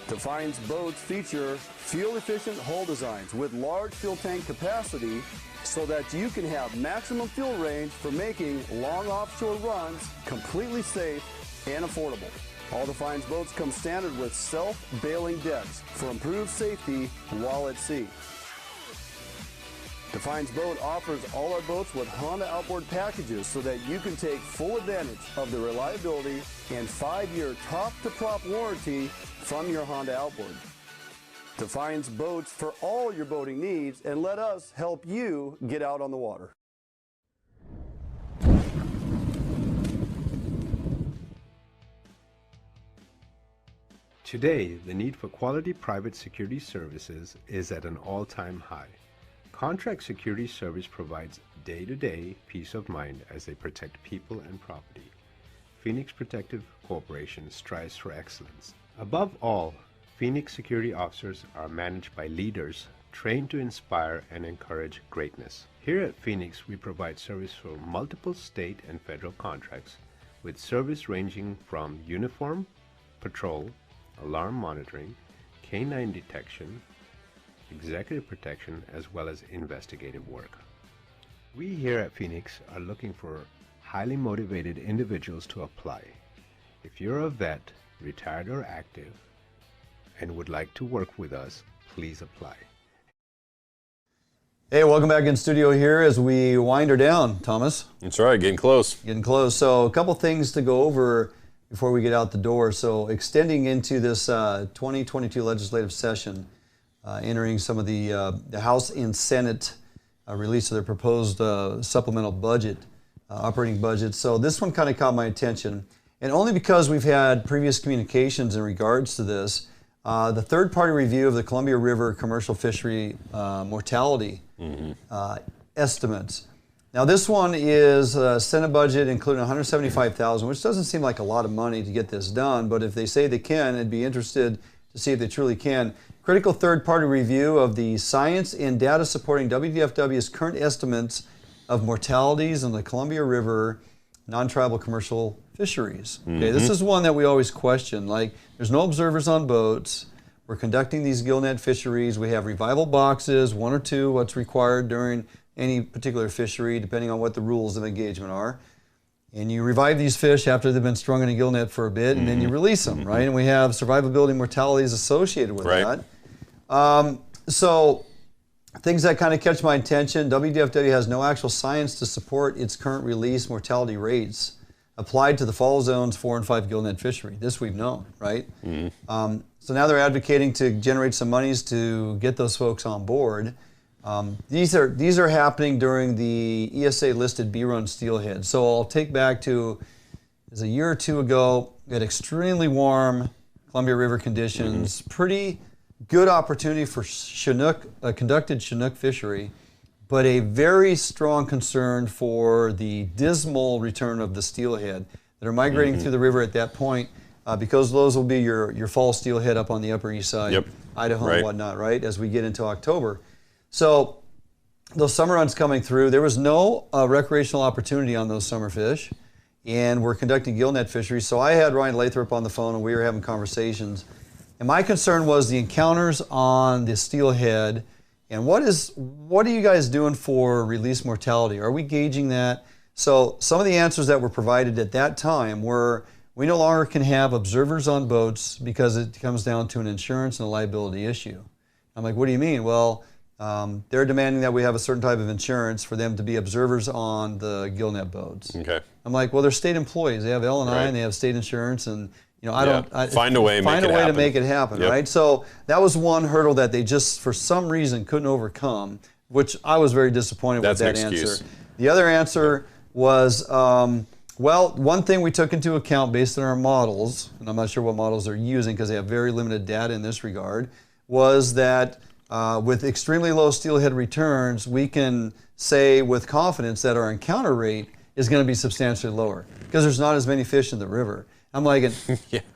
Defines boats feature fuel-efficient hull designs with large fuel tank capacity so that you can have maximum fuel range for making long offshore runs completely safe and affordable. All Defines boats come standard with self-bailing decks for improved safety while at sea. Defines Boat offers all our boats with Honda outboard packages so that you can take full advantage of the reliability and 5-year top-to-prop warranty from your Honda outboard. Defines boats for all your boating needs, and let us help you get out on the water. Today, the need for quality private security services is at an all-time high. Contract Security Service provides day-to-day peace of mind as they protect people and property. Phoenix Protective Corporation strives for excellence. Above all, Phoenix security officers are managed by leaders trained to inspire and encourage greatness. Here at Phoenix, we provide service for multiple state and federal contracts, with service ranging from uniform, patrol, alarm monitoring, canine detection, executive protection, as well as investigative work. We here at Phoenix are looking for highly motivated individuals to apply. If you're a vet, retired or active, and would like to work with us, please apply. Hey, welcome back in studio here as we wind her down, Thomas. That's right, getting close. Getting close. So a couple things to go over before we get out the door. So extending into this 2022 legislative session, entering some of the House and Senate release of their proposed supplemental budget, operating budget. So this one kind of caught my attention, and only because we've had previous communications in regards to this. The third-party review of the Columbia River commercial fishery mortality estimates. Now this one is Senate budget including $175,000, which doesn't seem like a lot of money to get this done, but if they say they can, I'd be interested to see if they truly can. Critical third-party review of the science and data supporting WDFW's current estimates of mortalities in the Columbia River non-tribal commercial fisheries. Okay, this is one that we always question. Like, there's no observers on boats. We're conducting these gill net fisheries. We have revival boxes, 1 or 2, what's required during any particular fishery, depending on what the rules of engagement are. And you revive these fish after they've been strung in a gill net for a bit, and then you release them, right? And we have survivability mortalities associated with that. So things that kind of catch my attention, WDFW has no actual science to support its current release mortality rates applied to the fall zones 4 and 5 gill net fishery. This we've known, right? So now they're advocating to generate some monies to get those folks on board. These are happening during the ESA listed B-run Steelhead. So I'll take back to, it was a year or 2 ago, we had extremely warm Columbia River conditions, pretty good opportunity for Chinook, conducted Chinook fishery, but a very strong concern for the dismal return of the steelhead that are migrating through the river at that point, because those will be your fall steelhead up on the Upper East Side, Idaho and whatnot, right, as we get into October. So those summer runs coming through, there was no recreational opportunity on those summer fish, and we're conducting gill net fisheries. So I had Ryan Lathrop on the phone, and we were having conversations. And my concern was the encounters on the Steelhead. And what are you guys doing for release mortality? Are we gauging that? So some of the answers that were provided at that time were, we no longer can have observers on boats because it comes down to an insurance and a liability issue. I'm like, what do you mean? Well, they're demanding that we have a certain type of insurance for them to be observers on the gill net boats. Okay. I'm like, well, they're state employees. They have L&I and they have state insurance, and find a way to make it happen, right? So that was one hurdle that they just for some reason couldn't overcome, which I was very disappointed with that answer. The other answer was, well, one thing we took into account based on our models, and I'm not sure what models they're using because they have very limited data in this regard, was that with extremely low steelhead returns, we can say with confidence that our encounter rate is going to be substantially lower because there's not as many fish in the river. I'm like,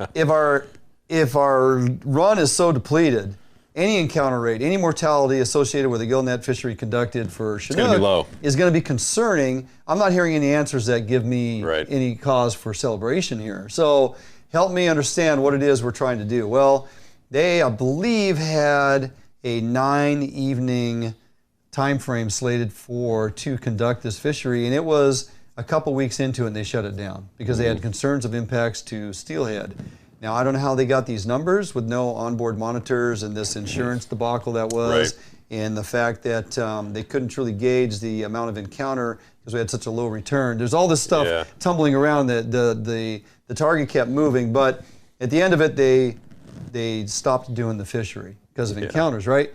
if our run is so depleted, any encounter rate, any mortality associated with a gill net fishery conducted for Chinook is going to be concerning. I'm not hearing any answers that give me any cause for celebration here. So help me understand what it is we're trying to do. Well, they, I believe, had a 9-evening time frame slated to conduct this fishery, and it was a couple weeks into it and they shut it down because they had concerns of impacts to steelhead. Now, I don't know how they got these numbers with no onboard monitors and this insurance debacle that was, and the fact that they couldn't truly gauge the amount of encounter because we had such a low return. There's all this stuff tumbling around that the target kept moving, but at the end of it, they stopped doing the fishery because of encounters, right?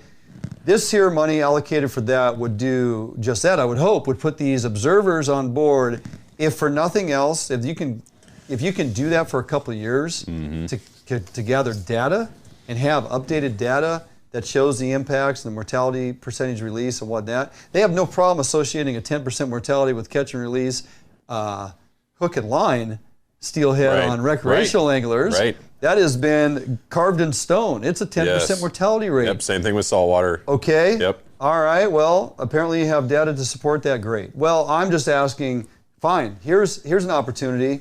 This here money allocated for that would do just that, I would hope, would put these observers on board, if for nothing else, if you can do that for a couple of years to gather data and have updated data that shows the impacts and the mortality percentage release and whatnot. They have no problem associating a 10% mortality with catch and release hook and line steelhead on recreational anglers. That has been carved in stone. It's a 10% mortality rate. Yep, same thing with saltwater. Okay. Yep. All right, well, apparently you have data to support that, great. Well, I'm just asking, fine, here's an opportunity.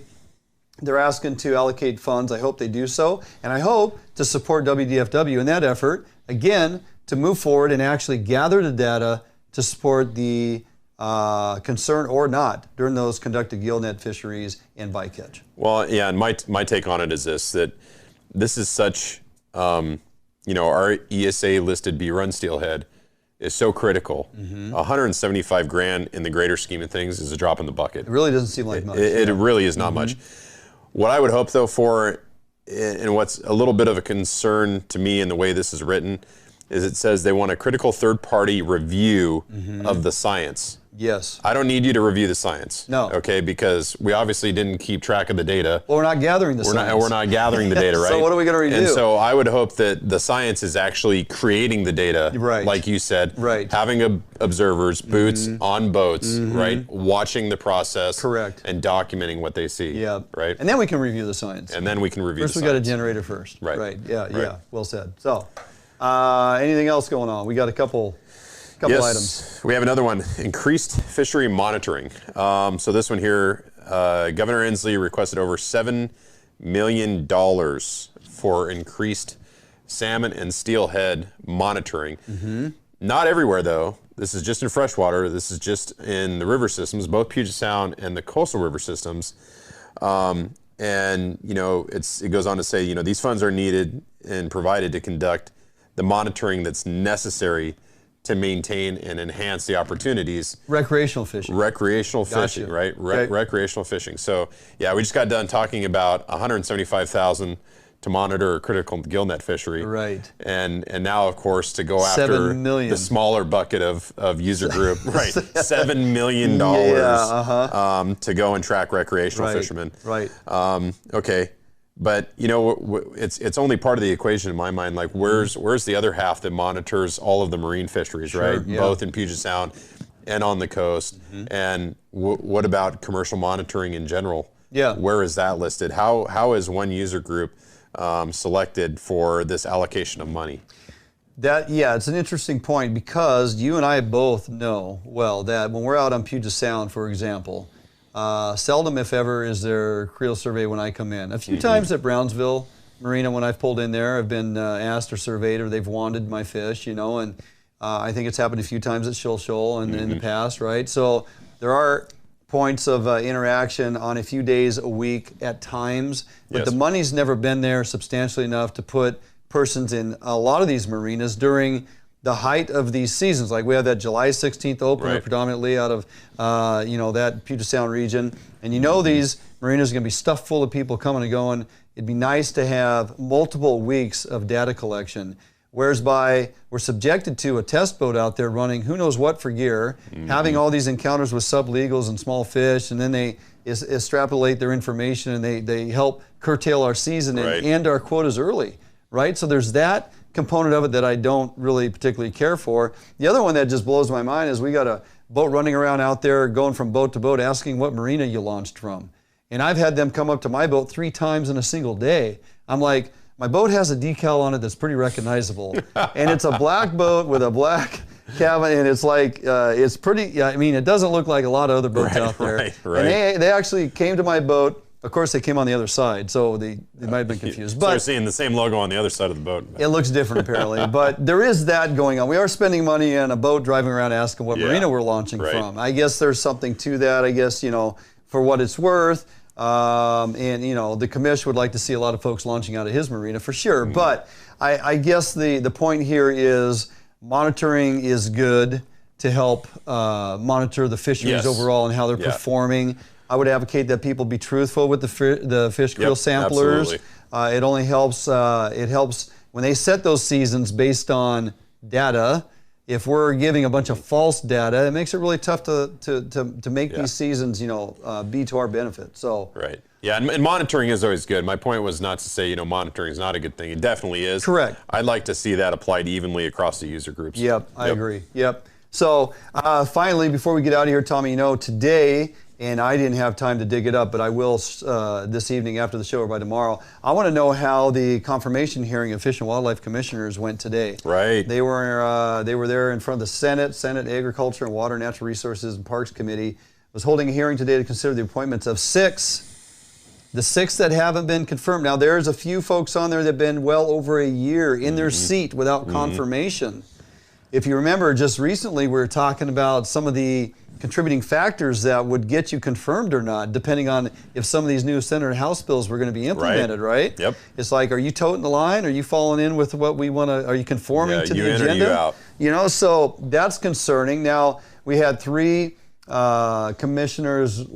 They're asking to allocate funds. I hope they do so. And I hope to support WDFW in that effort, again, to move forward and actually gather the data to support the concern or not during those conducted gill net fisheries and bycatch. Well, yeah, and my take on it is that this is such, our ESA listed B-run steelhead is so critical. 175 grand in the greater scheme of things is a drop in the bucket. It really doesn't seem like much. It really is not much. What I would hope though for, and what's a little bit of a concern to me in the way this is written, is it says they want a critical third-party review of the science. Yes. I don't need you to review the science. No. Okay, because we obviously didn't keep track of the data. Well, we're not gathering the science. We're not gathering the data, right? So what are we going to review? And so I would hope that the science is actually creating the data, like you said. Having observers, boots on boats, right? Watching the process. Correct. And documenting what they see. Yeah. Right. And then we can review the science. And then we can review first the we got to science. generate it first. Right. Right. Yeah, yeah. Well said. So, anything else going on? We got a couple items. We have another one, increased fishery monitoring. So this one here, Governor Inslee requested over $7 million for increased salmon and steelhead monitoring. Not everywhere though. This is just in freshwater. This is just in the river systems, both Puget Sound and the coastal river systems. And it goes on to say, these funds are needed and provided to conduct the monitoring that's necessary to maintain and enhance the opportunities. Recreational fishing. Recreational fishing, right? Recreational fishing. So, yeah, we just got done talking about $175,000 to monitor a critical gill net fishery. Right. And now, of course, to go after the smaller bucket of user group, right? $7 million to go and track recreational fishermen. Right. Okay. But it's only part of the equation in my mind. Like, where's the other half that monitors all of the marine fisheries, right? Yeah. Both in Puget Sound and on the coast. And what about commercial monitoring in general? Yeah. Where is that listed? How is one user group selected for this allocation of money? It's an interesting point because you and I both know well that when we're out on Puget Sound, for example. Seldom, if ever, is there creel survey when I come in. A few times at Brownsville, marina, when I've pulled in there, have been asked or surveyed, or they've wanted my fish, you know, and I think it's happened a few times at Shoal and in the past, right? So there are points of interaction on a few days a week at times, but the money's never been there substantially enough to put persons in a lot of these marinas during the height of these seasons. Like we have that July 16th opener predominantly out of, you know, that Puget Sound region. And you know these marinas are going to be stuffed full of people coming and going. It'd be nice to have multiple weeks of data collection. Whereas we're subjected to a test boat out there running who knows what for gear, having all these encounters with sublegals and small fish, and then they extrapolate their information and they help curtail our season and our quotas early, right? So there's that component of it that I don't really particularly care for. The other one that just blows my mind is we got a boat running around out there going from boat to boat asking what marina you launched from. And I've had them come up to my boat 3 times in a single day. I'm like, my boat has a decal on it that's pretty recognizable. And it's a black boat with a black cabin, and it's like, it's pretty, I mean, it doesn't look like a lot of other boats out there. And they actually came to my boat. Of course, they came on the other side, so they might have been confused. So they're seeing the same logo on the other side of the boat. It looks different, apparently. But there is that going on. We are spending money on a boat driving around asking what marina we're launching from. I guess there's something to that, I guess, you know, for what it's worth. And, you know, the commish would like to see a lot of folks launching out of his marina for sure. But I guess the point here is monitoring is good to help monitor the fisheries overall and how they're performing. I would advocate that people be truthful with the fish creel samplers. It only helps, it helps when they set those seasons based on data. If we're giving a bunch of false data, it makes it really tough to make these seasons, you know, be to our benefit. So yeah, and monitoring is always good. My point was not to say, you know, monitoring is not a good thing. It definitely is. Correct. I'd like to see that applied evenly across the user groups. Yep, I agree. Yep. So finally, before we get out of here, Tommy, you know, today, and I didn't have time to dig it up, but I will this evening after the show or by tomorrow. I want to know how the confirmation hearing of Fish and Wildlife Commissioners went today. They were there in front of the Senate Agriculture and Water, Natural Resources and Parks Committee. Was holding a hearing today to consider the appointments of 6. The 6 that haven't been confirmed. Now there's a few folks on there that have been well over a year in their seat without confirmation. If you remember, just recently we were talking about some of the contributing factors that would get you confirmed or not, depending on if some of these new Senate and House bills were going to be implemented, right? Yep. It's like, are you toting the line? Are you falling in with what we want to, are you conforming to the in agenda? Or you out. You know, so that's concerning. Now, we had 3 commissioners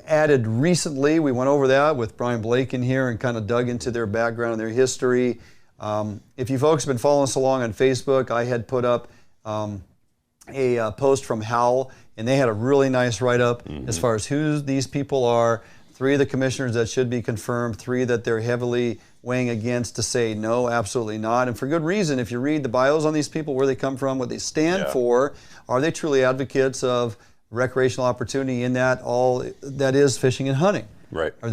added recently. We went over that with Brian Blake in here and kind of dug into their background and their history. If you folks have been following us along on Facebook, I had put up a post from Howell, and they had a really nice write-up as far as who these people are. 3 of the commissioners that should be confirmed, 3 that they're heavily weighing against to say no, absolutely not. And for good reason. If you read the bios on these people, where they come from, what they stand for, are they truly advocates of recreational opportunity in that all that is fishing and hunting? Right. Can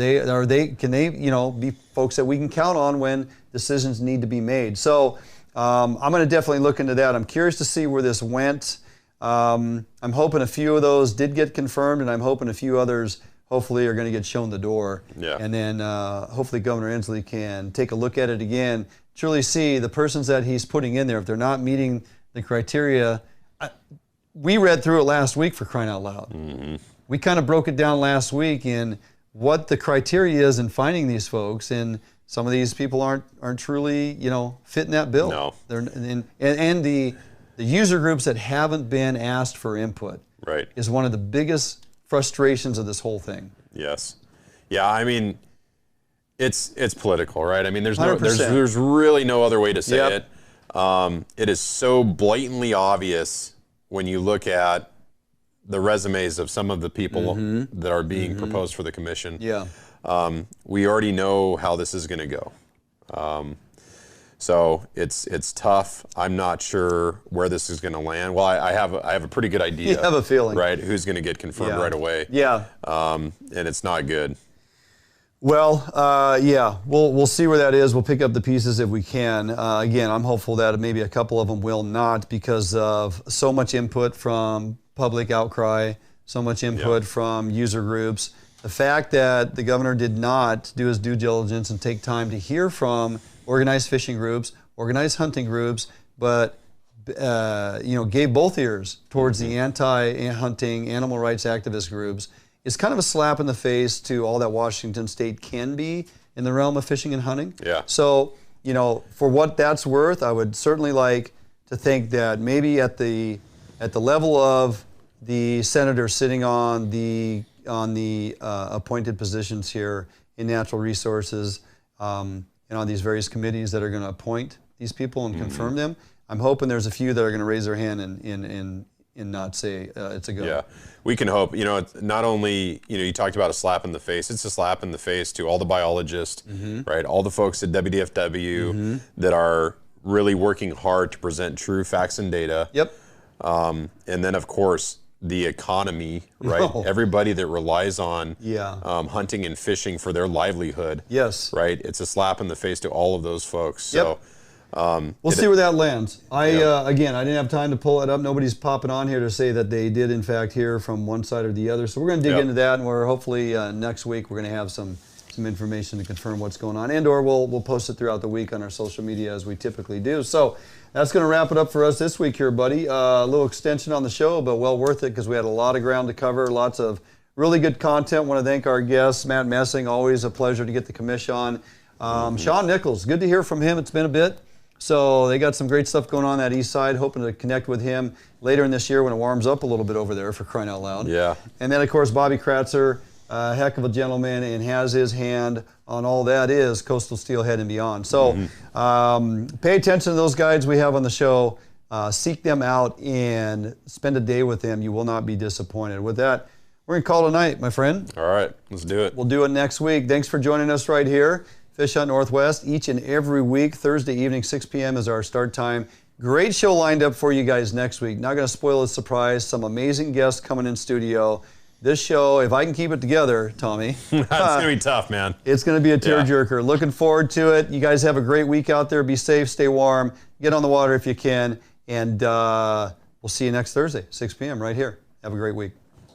they, you know, be folks that we can count on when decisions need to be made? So I'm going to definitely look into that. I'm curious to see where this went. I'm hoping a few of those did get confirmed, and I'm hoping a few others hopefully are going to get shown the door. And then hopefully Governor Inslee can take a look at it again, truly see the persons that he's putting in there, if they're not meeting the criteria. We read through it last week, for crying out loud. We kind of broke it down last week in what the criteria is in finding these folks, and some of these people aren't truly, you know, fitting that bill. No. And the user groups that haven't been asked for input is one of the biggest frustrations of this whole thing. Yes. Yeah, I mean, it's political, right? I mean, there's really no other way to say it. It is so blatantly obvious when you look at the resumes of some of the people that are being proposed for the commission. We already know how this is going to go. So it's tough. I'm not sure where this is going to land. Well, I have a pretty good idea. You have a feeling, right? Who's going to get confirmed right away? And it's not good. Well, we'll see where that is. We'll pick up the pieces if we can. Again, I'm hopeful that maybe a couple of them will not, because of so much input from public outcry, so much input from user groups. the fact that the governor did not do his due diligence and take time to hear from organized fishing groups, organized hunting groups, but gave both ears towards the anti-hunting animal rights activist groups is kind of a slap in the face to all that Washington State can be in the realm of fishing and hunting. Yeah. So, for what that's worth, I would certainly like to think that maybe at the level of the senators sitting on the appointed positions here in natural resources, and on these various committees that are going to appoint these people and confirm them, I'm hoping there's a few that are going to raise their hand and not say it's a go. Yeah, we can hope. It's not only, you talked about a slap in the face, it's a slap in the face to all the biologists, right? All the folks at WDFW that are really working hard to present true facts and data. Yep. And then, of course, the economy, right? Everybody that relies on hunting and fishing for their livelihood. Yes. Right? It's a slap in the face to all of those folks. So. We'll see where that lands. Again, I didn't have time to pull it up. Nobody's popping on here to say that they did, in fact, hear from one side or the other. So we're going to dig into that, and we're hopefully next week we're going to have some information to confirm what's going on, and/or we'll post it throughout the week on our social media as we typically do. So that's going to wrap it up for us this week here, buddy. A little extension on the show, but well worth it because we had a lot of ground to cover, lots of really good content. Want to thank our guests, Matt Messin. Always a pleasure to get the commission on. Shawn Nickles, good to hear from him. It's been a bit. So they got some great stuff going on that east side. Hoping to connect with him later in this year when it warms up a little bit over there, for crying out loud. Yeah. And then, of course, Bobby Kratzer, a heck of a gentleman, and has his hand on all that is coastal steelhead and beyond. So pay attention to those guides we have on the show. Seek them out and spend a day with them. You will not be disappointed. With that, we're going to call it a night, my friend. All right, let's do it. We'll do it next week. Thanks for joining us right here. Fish Hunt Northwest, each and every week. Thursday evening, 6 p.m. is our start time. Great show lined up for you guys next week. Not going to spoil the surprise. Some amazing guests coming in studio. This show, if I can keep it together, Tommy. It's going to be tough, man. It's going to be a tearjerker. Looking forward to it. You guys have a great week out there. Be safe, stay warm, get on the water if you can. And we'll see you next Thursday, 6 p.m. right here. Have a great week.